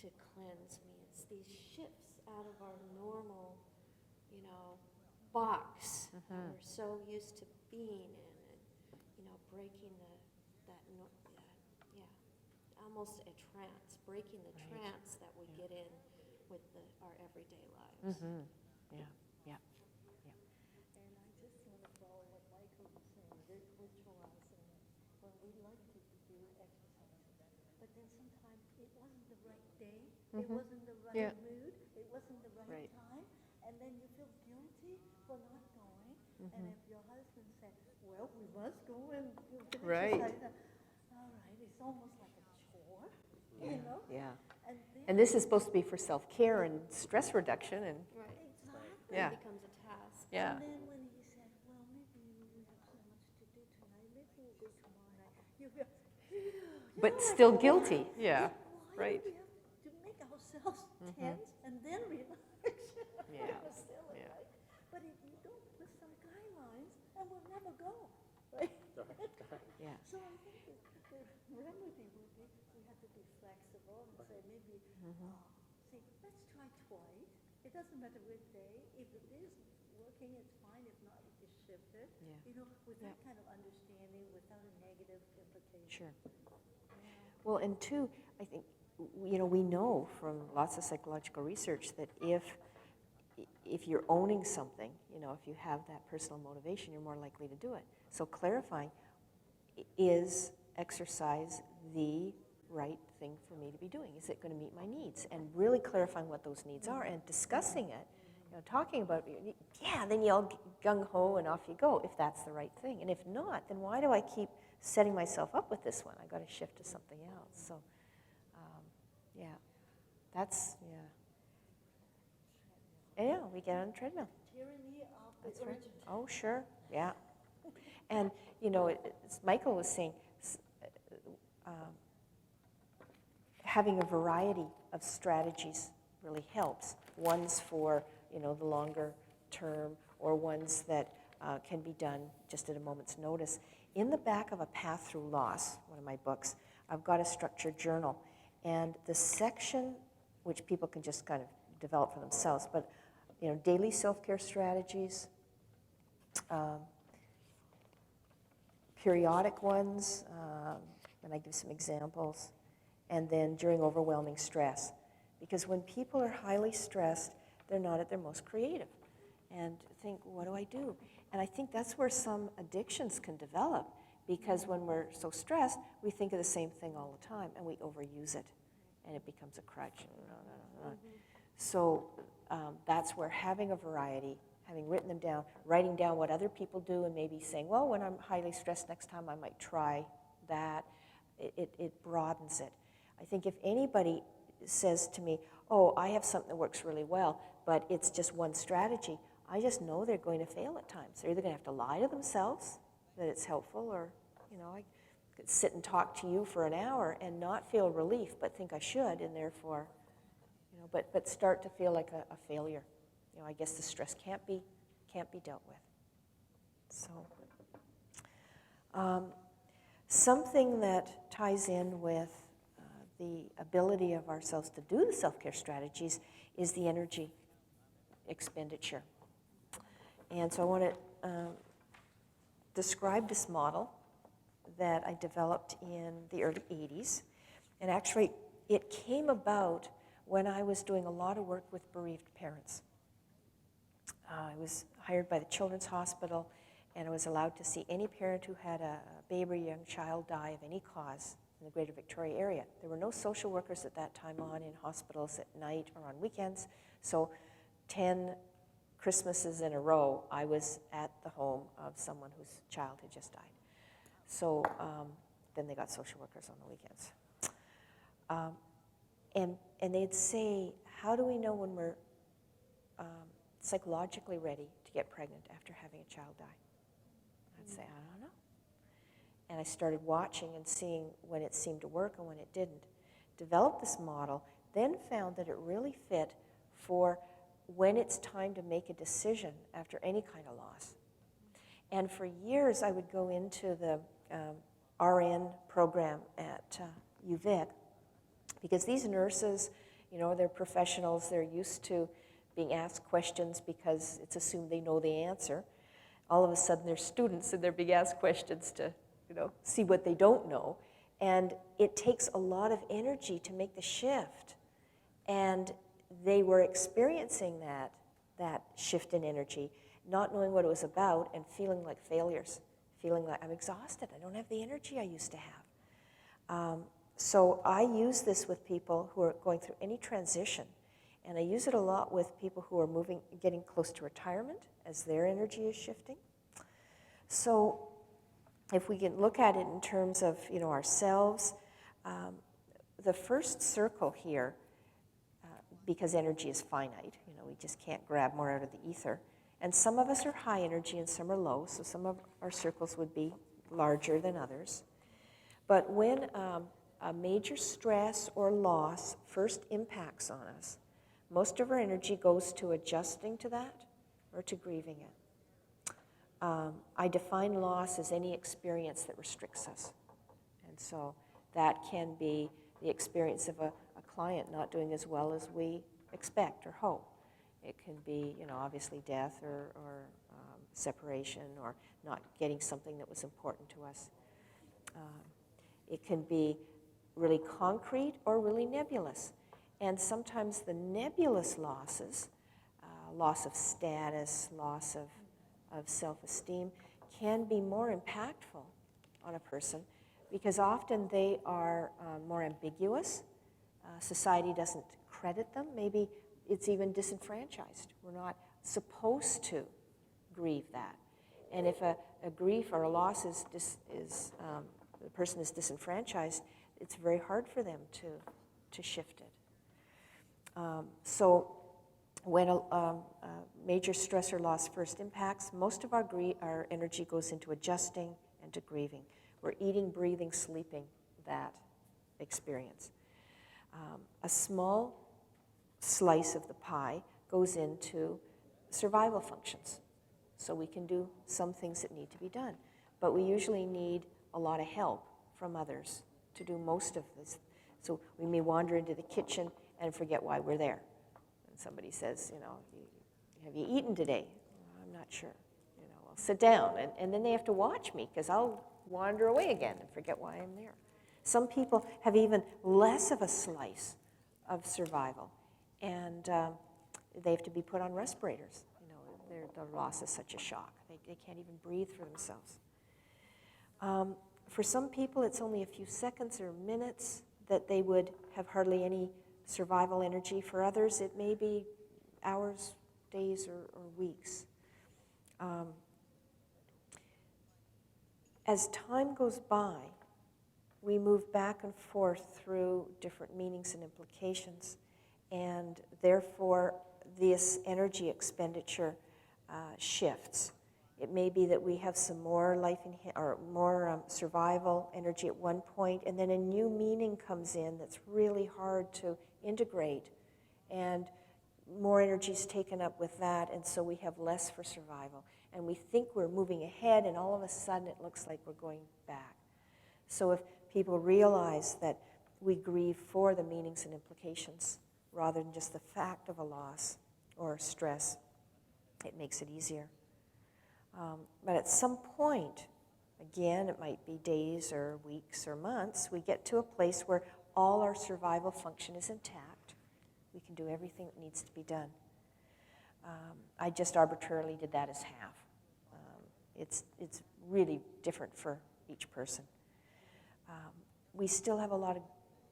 to cleanse me. It's these shifts out of our normal, box that we're so used to being in, and breaking almost a trance, breaking the trance that we get in with our everyday lives. Yeah. Yeah. And I just want to follow what Michael was saying, ritualizing it. Well, we like to do exercises, but then sometimes it wasn't the right day, it wasn't the right mood, it wasn't the right time, and then you feel guilty for not going. And if your husband said, well, we must go and do exercise, all right, it's almost like a chore, Yeah. And And this is supposed to be for self-care and stress reduction and exactly. Yeah. It becomes a task. Yeah. And then when he said, well, maybe we have so much to do tonight, maybe we'll go tomorrow night, you feel, but still guilty. Yeah. why Right. do we have to make ourselves tense and then relax? Yeah. It was silly, Yeah. right? But if you don't put some guidelines, then we'll never go, right? Yeah. So I think the remedy would be we have to be flexible and say maybe, say, let's try twice. It doesn't matter which day. If it is working, it's fine. If not, we just shift it. Yeah. With that kind of understanding, without a negative implication. Sure. Well, and two, I think, we know from lots of psychological research that if you're owning something, if you have that personal motivation, you're more likely to do it. So clarifying, is exercise the right thing for me to be doing? Is it going to meet my needs? And really clarifying what those needs are and discussing it, talking about it, then you all gung-ho and off you go if that's the right thing. And if not, then why do I keep setting myself up with this one? I got to shift to something else. So, that's. Yeah, we get on a treadmill. Tyranny of the That's right. urgent. Oh, sure, yeah. And, as Michael was saying, having a variety of strategies really helps. One's for, the longer term, or ones that can be done just at a moment's notice. In the back of A Path Through Loss, one of my books, I've got a structured journal. And the section, which people can just kind of develop for themselves, but, daily self-care strategies, periodic ones, and I give some examples, and then during overwhelming stress. Because when people are highly stressed, they're not at their most creative. And think, what do I do? And I think that's where some addictions can develop, because when we're so stressed, we think of the same thing all the time, and we overuse it, and it becomes a crutch. So that's where having a variety, having written them down, writing down what other people do, and maybe saying, well, when I'm highly stressed next time, I might try that. It broadens it. I think if anybody says to me, oh, I have something that works really well, but it's just one strategy, I just know they're going to fail at times. They're either going to have to lie to themselves that it's helpful, or, I could sit and talk to you for an hour and not feel relief, but think I should, and therefore, but start to feel like a failure. I guess the stress can't be dealt with. So, something that ties in with the ability of ourselves to do the self-care strategies is the energy expenditure. And so I want to describe this model that I developed in the early 80s. And actually, it came about when I was doing a lot of work with bereaved parents. I was hired by the Children's Hospital, and I was allowed to see any parent who had a baby or young child die of any cause in the Greater Victoria area. There were no social workers at that time on in hospitals at night or on weekends, so 10 Christmases in a row, I was at the home of someone whose child had just died. So then they got social workers on the weekends. And they'd say, how do we know when we're psychologically ready to get pregnant after having a child die? I'd say, I don't know. And I started watching and seeing when it seemed to work and when it didn't. Developed this model, then found that it really fit for when it's time to make a decision after any kind of loss. And for years, I would go into the RN program at UVic, because these nurses, they're professionals, they're used to being asked questions because it's assumed they know the answer. All of a sudden, they're students and they're being asked questions to, see what they don't know. And it takes a lot of energy to make the shift. And they were experiencing that shift in energy, not knowing what it was about and feeling like failures, feeling like I'm exhausted, I don't have the energy I used to have. So I use this with people who are going through any transition, and I use it a lot with people who are getting close to retirement as their energy is shifting. So if we can look at it in terms of ourselves, the first circle here, because energy is finite, we just can't grab more out of the ether. And some of us are high energy and some are low, so some of our circles would be larger than others. But when a major stress or loss first impacts on us, most of our energy goes to adjusting to that or to grieving it. I define loss as any experience that restricts us. And so that can be the experience of a client not doing as well as we expect or hope. It can be, obviously death or separation or not getting something that was important to us. It can be really concrete or really nebulous. And sometimes the nebulous losses, loss of status, loss of self-esteem, can be more impactful on a person because often they are more ambiguous. Society doesn't credit them. Maybe it's even disenfranchised. We're not supposed to grieve that. And if a grief or a loss the person is disenfranchised, it's very hard for them to shift it. So when a major stress or loss first impacts, most of our energy goes into adjusting and to grieving. We're eating, breathing, sleeping that experience. A small slice of the pie goes into survival functions. So we can do some things that need to be done. But we usually need a lot of help from others to do most of this. So we may wander into the kitchen and forget why we're there. And somebody says, have you eaten today? I'm not sure. I'll sit down. And then they have to watch me because I'll wander away again and forget why I'm there. Some people have even less of a slice of survival. And they have to be put on respirators. Their loss is such a shock. They can't even breathe for themselves. For some people, it's only a few seconds or minutes that they would have hardly any survival energy. For others, it may be hours, days, or weeks. As time goes by, we move back and forth through different meanings and implications, and therefore this energy expenditure shifts. It may be that we have some more more survival energy at one point, and then a new meaning comes in that's really hard to integrate, and more energy is taken up with that, and so we have less for survival. And we think we're moving ahead, and all of a sudden it looks like we're going back. So if people realize that we grieve for the meanings and implications rather than just the fact of a loss or stress, it makes it easier. But at some point, again, it might be days or weeks or months, we get to a place where all our survival function is intact. We can do everything that needs to be done. I just arbitrarily did that as half. It's really different for each person. We still have a lot of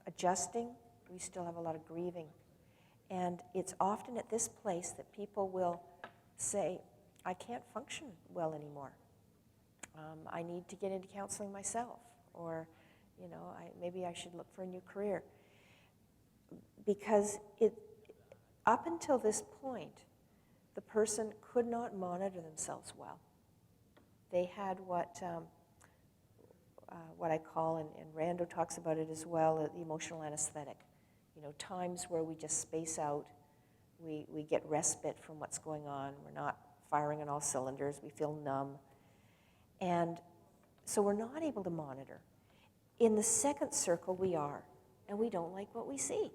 adjusting. We still have a lot of grieving. And it's often at this place that people will say, I can't function well anymore. I need to get into counseling myself, or maybe I should look for a new career. Because up until this point, the person could not monitor themselves well. They had what I call, and Rando talks about it as well, the emotional anesthetic. Times where we just space out, we get respite from what's going on, we're not firing on all cylinders, we feel numb. And so we're not able to monitor. In the second circle, we are, and we don't like what we see.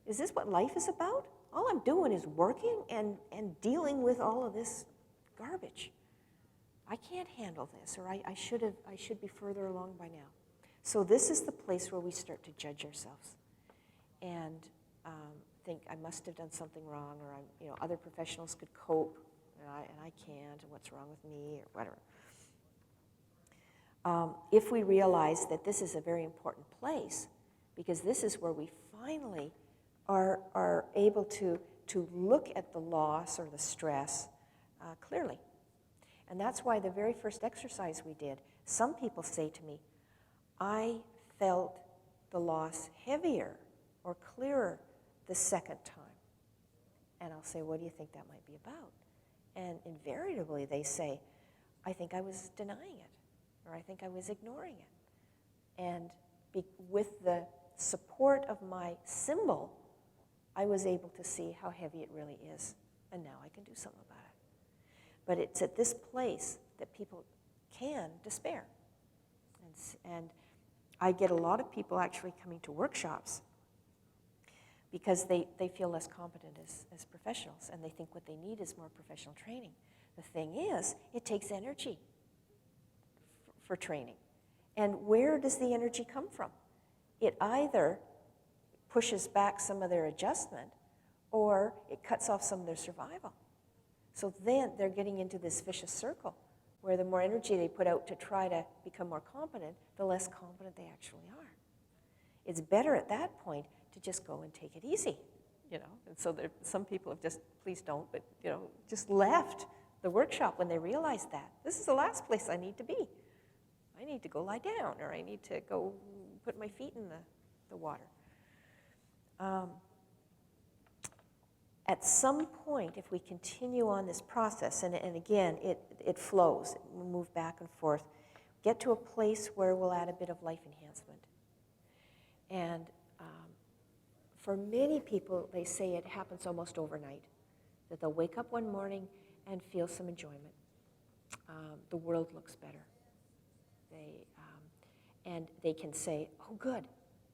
Is this what life is about? All I'm doing is working and dealing with all of this garbage. I can't handle this, or I should be further along by now. So this is the place where we start to judge ourselves and think I must have done something wrong, or other professionals could cope, and I can't, and what's wrong with me, or whatever. If we realize that this is a very important place, because this is where we finally are able to look at the loss or the stress clearly. And that's why the very first exercise we did, some people say to me, I felt the loss heavier or clearer the second time. And I'll say, what do you think that might be about? And invariably they say, I think I was denying it, or I think I was ignoring it. And with the support of my symbol, I was able to see how heavy it really is. And now I can do something about it. But it's at this place that people can despair. And I get a lot of people actually coming to workshops because they feel less competent as professionals, and they think what they need is more professional training. The thing is, it takes energy for training. And where does the energy come from? It either pushes back some of their adjustment, or it cuts off some of their survival. So then they're getting into this vicious circle where the more energy they put out to try to become more competent, the less competent they actually are. It's better at that point to just go and take it easy, you know. And so some people have just, please don't, but, you know, just left the workshop when they realized that. This is the last place I need to be. I need to go lie down, or I need to go put my feet in the water. At some point, if we continue on this process, and again, it flows, we move back and forth, get to a place where we'll add a bit of life enhancement. And for many people, they say it happens almost overnight, that they'll wake up one morning and feel some enjoyment. The world looks better. And they can say, oh good,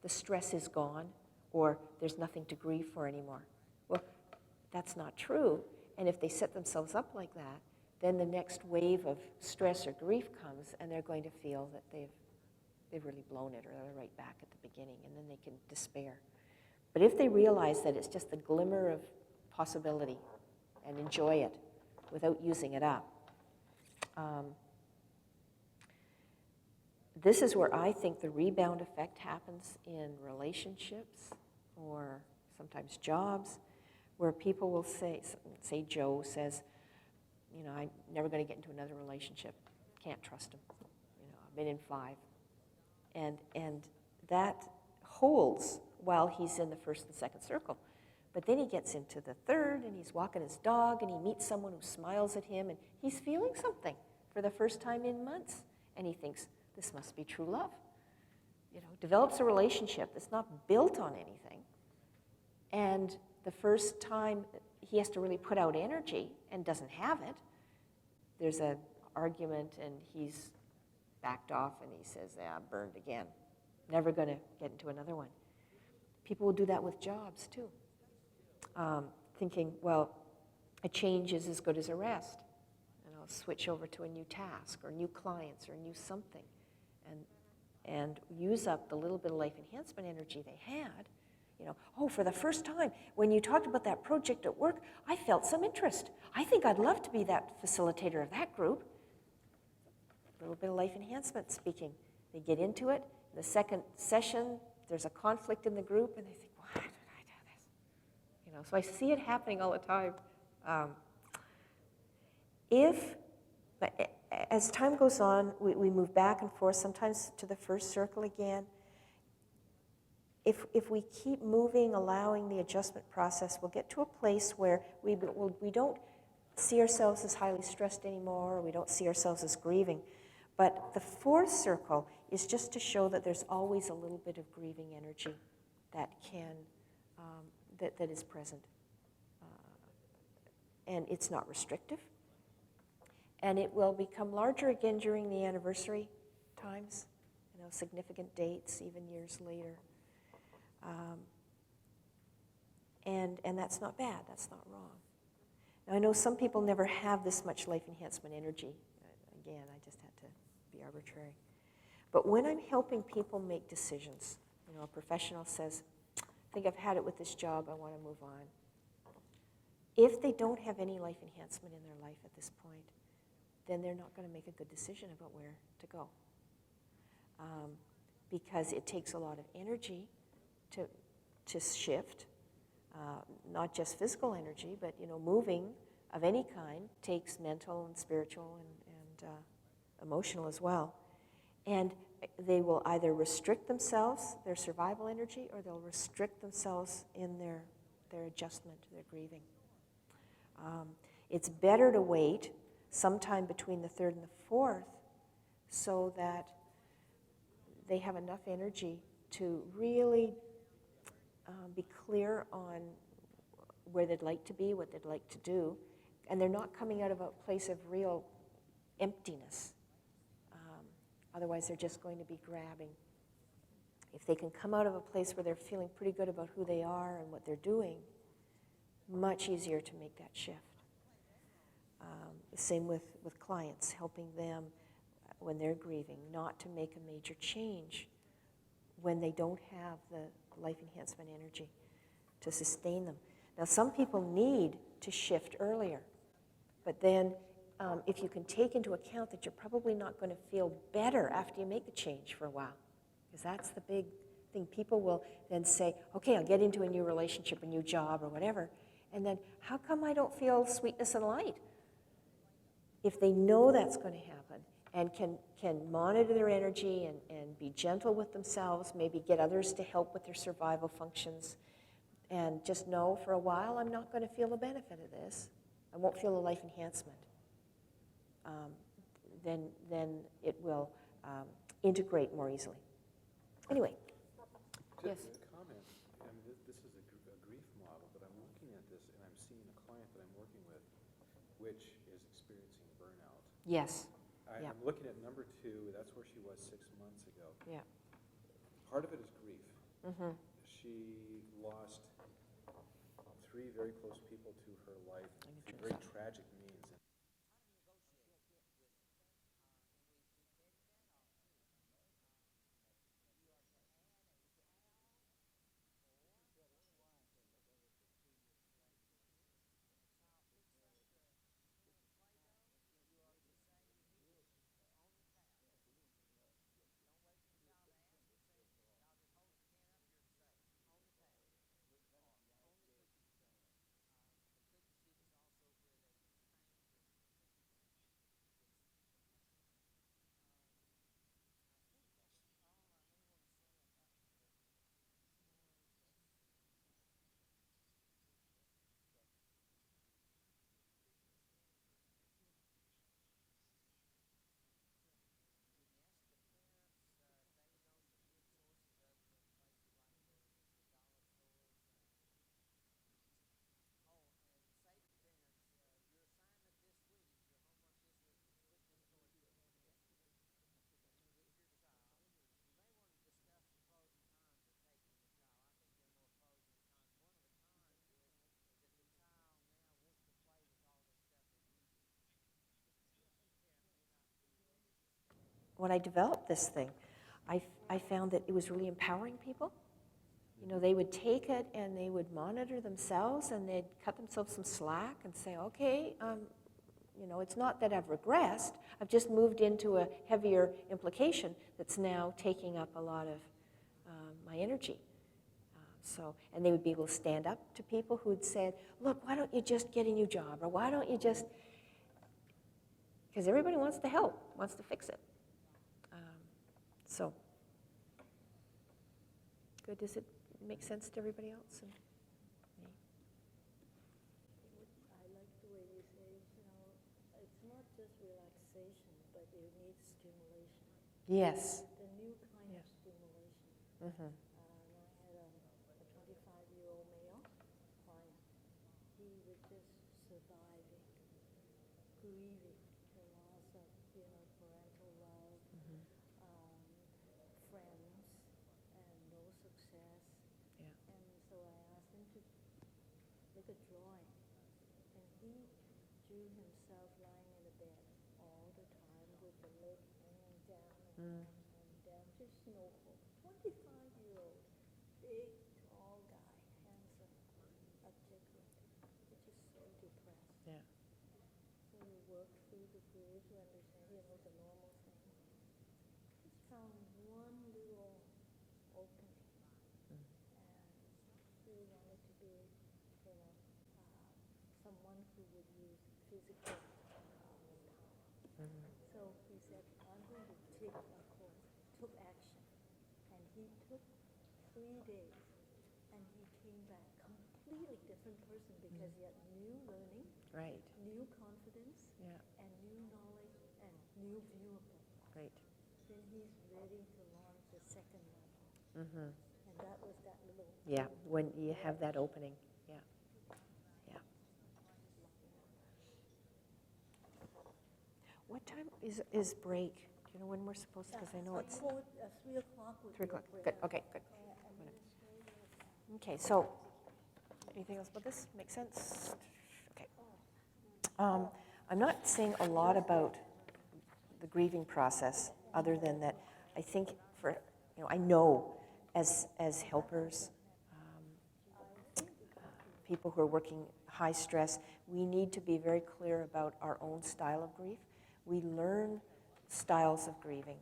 the stress is gone, or there's nothing to grieve for anymore. Well, that's not true. And if they set themselves up like that, then the next wave of stress or grief comes, and they're going to feel that they've really blown it, or they're right back at the beginning, and then they can despair. But if they realize that it's just a glimmer of possibility and enjoy it without using it up, this is where I think the rebound effect happens in relationships or sometimes jobs, where people will say Joe says, you know, I'm never going to get into another relationship. Can't trust him. You know, I've been in 5. And that holds while he's in the first and second circle. But then he gets into the third, and he's walking his dog, and he meets someone who smiles at him, and he's feeling something for the first time in months. And he thinks, this must be true love. You know, develops a relationship that's not built on anything. And the first time he has to really put out energy and doesn't have it, there's an argument, and he's backed off, and he says, yeah, burned again. Never going to get into another one. People will do that with jobs, too. Thinking, well, a change is as good as a rest. And I'll switch over to a new task, or new clients, or new something, and use up the little bit of life enhancement energy they had. You know, oh, for the first time, when you talked about that project at work, I felt some interest. I think I'd love to be that facilitator of that group. A little bit of life enhancement speaking. They get into it. The second session, there's a conflict in the group, and they think, why did I do this? You know, so I see it happening all the time. As time goes on, we move back and forth, sometimes to the first circle again. If we keep moving, allowing the adjustment process, we'll get to a place where we don't see ourselves as highly stressed anymore, or we don't see ourselves as grieving. But the fourth circle is just to show that there's always a little bit of grieving energy that that is present. And it's not restrictive. And it will become larger again during the anniversary times, you know, significant dates, even years later. And that's not bad, that's not wrong. Now, I know some people never have this much life enhancement energy. Again, I just had to be arbitrary. But when I'm helping people make decisions, you know, a professional says, I think I've had it with this job, I want to move on. If they don't have any life enhancement in their life at this point, then they're not going to make a good decision about where to go. Because it takes a lot of energy to shift, not just physical energy, but, you know, moving of any kind takes mental and spiritual and emotional as well. And they will either restrict themselves, their survival energy, or they'll restrict themselves in their adjustment, their grieving. It's better to wait sometime between the third and the fourth so that they have enough energy to really be clear on where they'd like to be, what they'd like to do, and they're not coming out of a place of real emptiness. Otherwise, they're just going to be grabbing. If they can come out of a place where they're feeling pretty good about who they are and what they're doing, much easier to make that shift. Same with clients, helping them when they're grieving, not to make a major change when they don't have the life enhancement energy to sustain them. Now, some people need to shift earlier, but then if you can take into account that you're probably not going to feel better after you make the change for a while. Because that's the big thing. People will then say, okay, I'll get into a new relationship, a new job, or whatever. And then, how come I don't feel sweetness and light? If they know that's going to happen and can monitor their energy and be gentle with themselves, maybe get others to help with their survival functions, and just know for a while I'm not going to feel the benefit of this. I won't feel the life enhancement. Then it will integrate more easily. Anyway, yes? Just a comment. I mean, this is a grief model, but I'm looking at this and I'm seeing a client that I'm working with which is experiencing burnout. Yes. I'm looking at number 2. That's where she was 6 months ago. Yeah. Part of it is grief. Mm-hmm. She lost 3 very close people to her life through very tragic means. When I developed this thing, I found that it was really empowering people. You know, they would take it and they would monitor themselves and they'd cut themselves some slack and say, okay, you know, it's not that I've regressed, I've just moved into a heavier implication that's now taking up a lot of my energy. And they would be able to stand up to people who'd said, look, why don't you just get a new job? Or why don't you just, because everybody wants to help, wants to fix it. So, good, does it make sense to everybody else? And me? I like the way you say, you know, it's not just relaxation, but it needs stimulation. Yes. The new kind of stimulation. Mm-hmm. I had a 25-year-old male client. He was just surviving, grieving the loss of, you know, parental love, friends, and no success. Yeah. And so I asked him to make a drawing. And he drew himself lying in the bed all the time with the leg hanging down and down, just snowfall. 25-year-old, big, tall guy, handsome, articulate, but just so depressed. Yeah. So we worked through the grief to understand, you know, the normal thing. Just found one little opening. And really wanted to be, you know, someone who would use physical power. So he said, I'm going to take a course, took action. And he took 3 days, and he came back completely different person because he had new learning, Right. new confidence, Yeah. and new knowledge, and new viewable. Great. Then he's ready to launch the second level. Mm-hmm. And that was that little. Yeah, when you have that opening. Yeah. Yeah. What time is break? Do you know when we're supposed to? Because I know it's 3 o'clock would 3 be o'clock. a Good. break. Okay. Good. Okay. So, anything else about this? Make sense? Okay. I'm not saying a lot about the grieving process, other than that I think I know as helpers, people who are working high stress, we need to be very clear about our own style of grief. We learn styles of grieving,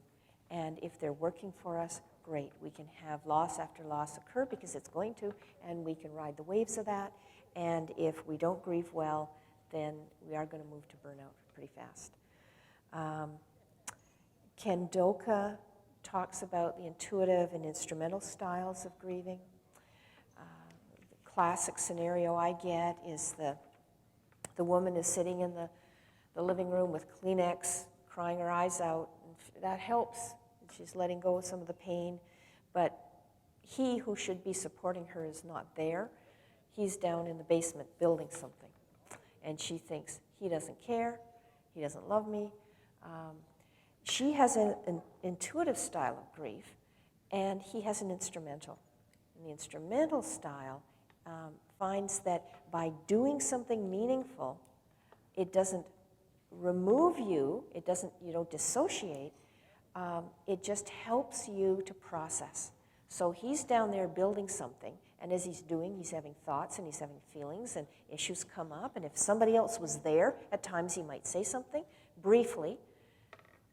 and if they're working for us, great. We can have loss after loss occur because it's going to, and we can ride the waves of that. And if we don't grieve well, then we are going to move to burnout pretty fast. Ken Doka talks about the intuitive and instrumental styles of grieving. The classic scenario I get is the woman is sitting in the living room with Kleenex, crying her eyes out. And that helps. She's letting go of some of the pain. But he who should be supporting her is not there. He's down in the basement building something. And she thinks, he doesn't care, he doesn't love me. She has an intuitive style of grief, and he has an instrumental. And the instrumental style finds that by doing something meaningful, it doesn't remove you, you don't dissociate, it just helps you to process. So he's down there building something, and as he's doing, he's having thoughts and he's having feelings, and issues come up, and if somebody else was there, at times he might say something, briefly,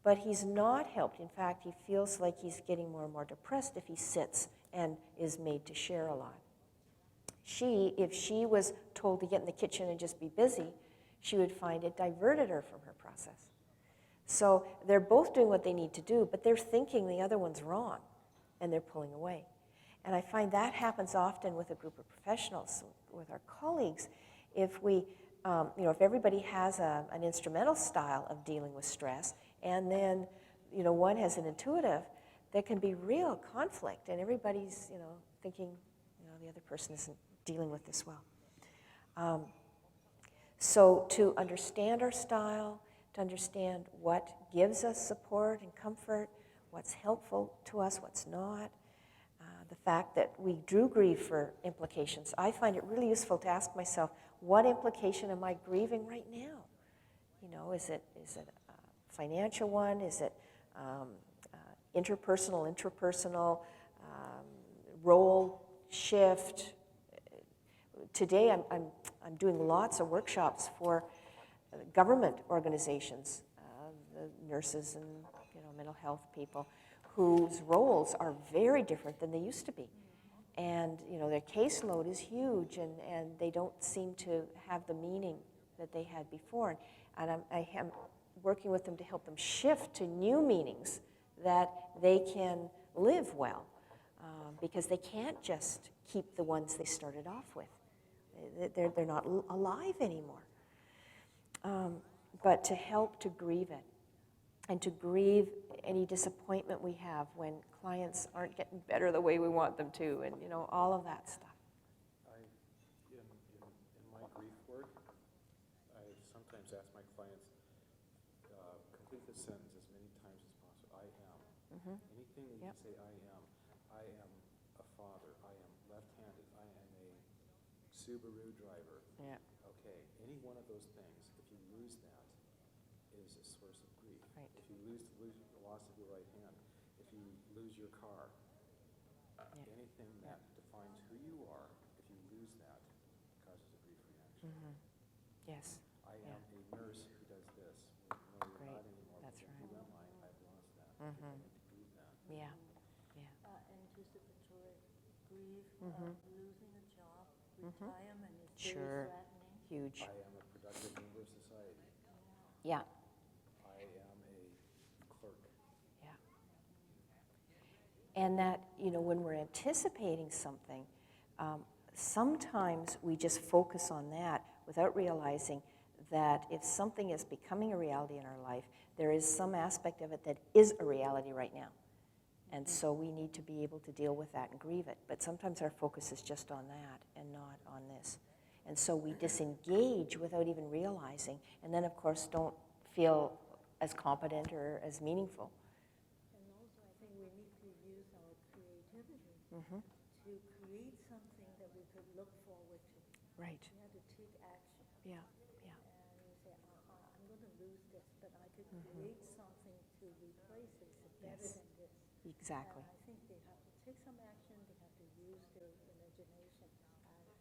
but he's not helped. In fact, he feels like he's getting more and more depressed if he sits and is made to share a lot. If she was told to get in the kitchen and just be busy, she would find it diverted her from her process. So they're both doing what they need to do, but they're thinking the other one's wrong, and they're pulling away. And I find that happens often with a group of professionals, with our colleagues. If we, if everybody has an instrumental style of dealing with stress, and then, one has an intuitive, there can be real conflict, and everybody's, thinking, the other person isn't dealing with this well. So to understand our style, to understand what gives us support and comfort, what's helpful to us, what's not, the fact that we do grieve for implications. I find it really useful to ask myself, what implication am I grieving right now? Is it a financial one? Is it interpersonal, role shift? Today I'm doing lots of workshops for government organizations, the nurses and mental health people, whose roles are very different than they used to be. And their caseload is huge, and they don't seem to have the meaning that they had before. And I am working with them to help them shift to new meanings that they can live well, because they can't just keep the ones they started off with. They're not alive anymore. But to help to grieve it, and to grieve any disappointment we have when clients aren't getting better the way we want them to, and all of that stuff. In my grief work, I sometimes ask my clients, complete this sentence as many times as possible. I am. Mm-hmm. Anything that you say I am a father, I am left-handed, I am a Subaru driver. Yeah. Okay, any one of those things, if you lose that, is a source of grief. Right. If you lose the loss of your right hand, if you lose your car, anything that defines who you are, if you lose that, causes a grief reaction. Mm-hmm. Yes. I am a nurse who does this. No, you're Great. not anymore. That's Who right. am I? I've lost that. Mm-hmm. I need to grieve that. Yeah. Anticipatory grief, Mm-hmm. losing a job, Mm-hmm. retirement is Sure. very threatening. Huge. I am a productive member of society. Yeah. I am a clerk. Yeah. And that, when we're anticipating something, sometimes we just focus on that without realizing that if something is becoming a reality in our life, there is some aspect of it that is a reality right now. And so we need to be able to deal with that and grieve it. But sometimes our focus is just on that and not on this. And so we disengage without even realizing, and then, of course, don't feel as competent or as meaningful. And also, I think we need to use our creativity Mm-hmm. to create something that we could look forward to. Right. We have to take action. Yeah. Yeah. And you say, I'm going to lose this, but I could create something to replace it better Yes. than this. Exactly. I think they have to take some action. They have to use their imagination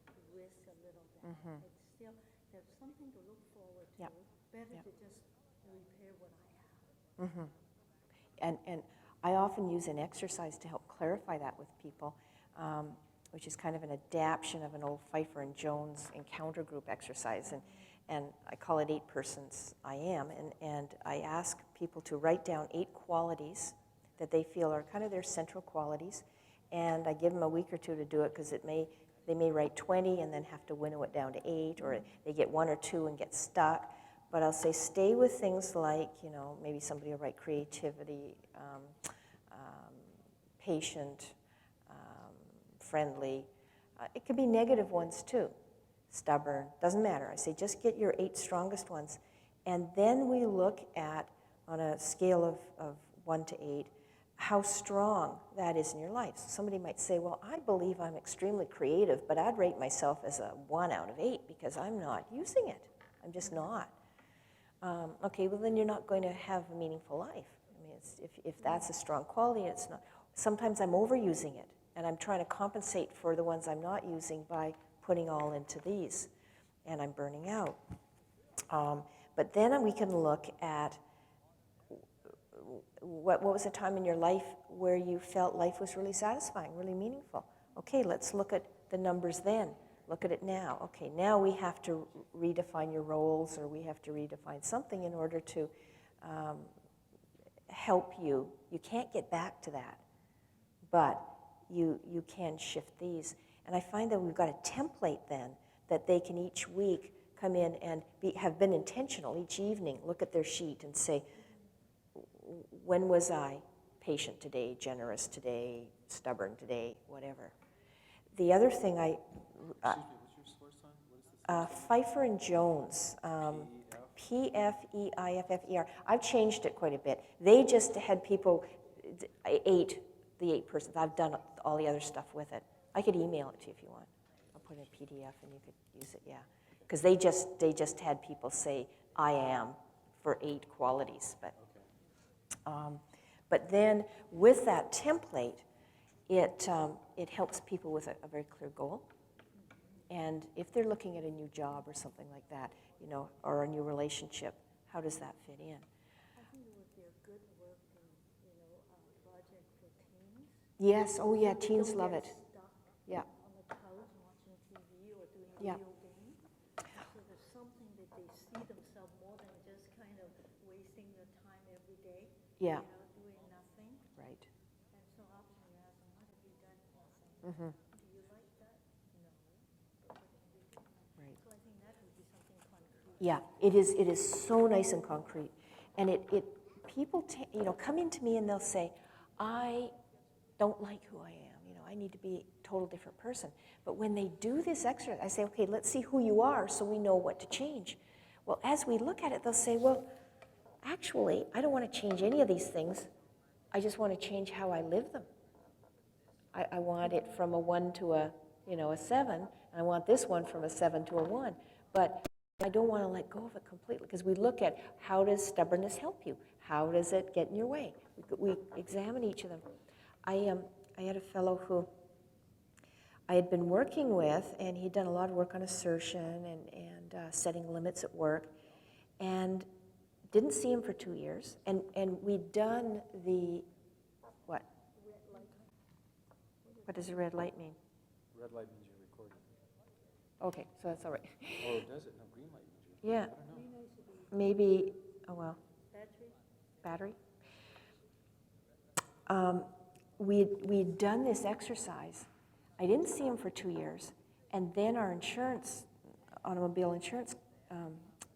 to risk a little bit. It's still, there's something to look forward to. Yep. Better Yep. to just repair what I have. And I often use an exercise to help clarify that with people, which is kind of an adaptation of an old Pfeiffer and Jones encounter group exercise. And I call it 8 persons I am. And I ask people to write down 8 qualities that they feel are kind of their central qualities. And I give them a week or 2 to do it because they may write 20 and then have to winnow it down to 8, or they get 1 or 2 and get stuck. But I'll say stay with things like, maybe somebody will write creativity, patient, friendly. It could be negative ones too. Stubborn, doesn't matter. I say just get your 8 strongest ones. And then we look at, on a scale of 1 to 8, how strong that is in your life. So somebody might say, well, I believe I'm extremely creative, but I'd rate myself as a 1 out of 8 because I'm not using it. I'm just not. Okay, well then you're not going to have a meaningful life. I mean, if that's a strong quality, it's not. Sometimes I'm overusing it, and I'm trying to compensate for the ones I'm not using by putting all into these, and I'm burning out. But then we can look at what was a time in your life where you felt life was really satisfying, really meaningful. Okay, let's look at the numbers then. Look at it now. Okay, now we have to redefine your roles, or we have to redefine something in order to help you. You can't get back to that, but you can shift these. And I find that we've got a template then that they can each week come in and have been intentional each evening, look at their sheet and say, when was I patient today, generous today, stubborn today, whatever. The other thing Excuse me, what's your source on? What is this? Pfeiffer and Jones, P-F-E-I-F-F-E-R. I've changed it quite a bit. They just had people, the 8 persons. I've done all the other stuff with it. I could email it to you if you want. I'll put it in a PDF and you could use it, yeah. Because they just had people say, I am, for 8 qualities. But then with that template, it helps people with a very clear goal. And if they're looking at a new job or something like that, or a new relationship, how does that fit in? I think it would be a good working, project for teens. Yes, oh yeah, So they teens don't love get it. Stuck Yeah, on the couch watching TV or doing Yeah. video game. So there's something that they see themselves more than just kind of wasting their time every day. Yeah. Doing nothing. right. And so often you ask them, what have you done? Nothing. Do you like that? No. What have you done? Right. So I think that would be something concrete. Yeah, it is so nice and concrete. And people come into me and they'll say, I don't like who I am. I need to be a total different person. But when they do this exercise, I say, okay, let's see who you are so we know what to change. Well, as we look at it, they'll say, well, actually, I don't want to change any of these things. I just want to change how I live them. I want it from a 1 to a 7, and I want this one from a 7 to a 1. But I don't want to let go of it completely, because we look at how does stubbornness help you? How does it get in your way? We examine each of them. I had a fellow who I had been working with, and he'd done a lot of work on assertion and setting limits at work, and didn't see him for 2 years. And we'd done the, what? What does a red light mean? Red light means you're recording. Okay, so that's all right. Oh, does it? No, green light means you're Yeah, recording. I don't know. maybe, oh well, Battery? battery. We'd done this exercise. I didn't see him for 2 years, and then our automobile insurance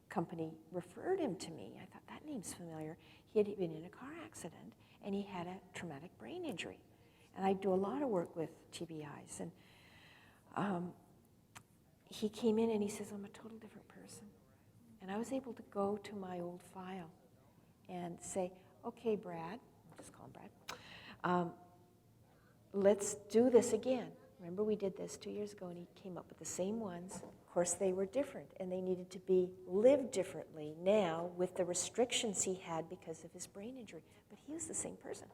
company referred him to me. I thought, that name's familiar. He had been in a car accident, and he had a traumatic brain injury. And I do a lot of work with TBIs, and he came in and he says, I'm a total different person. And I was able to go to my old file and say, okay, Brad, I'll just call him Brad, let's do this again. Remember we did this 2 years ago, and he came up with the same ones. Of course, they were different, and they needed to be lived differently now with the restrictions he had because of his brain injury. But he was the same person.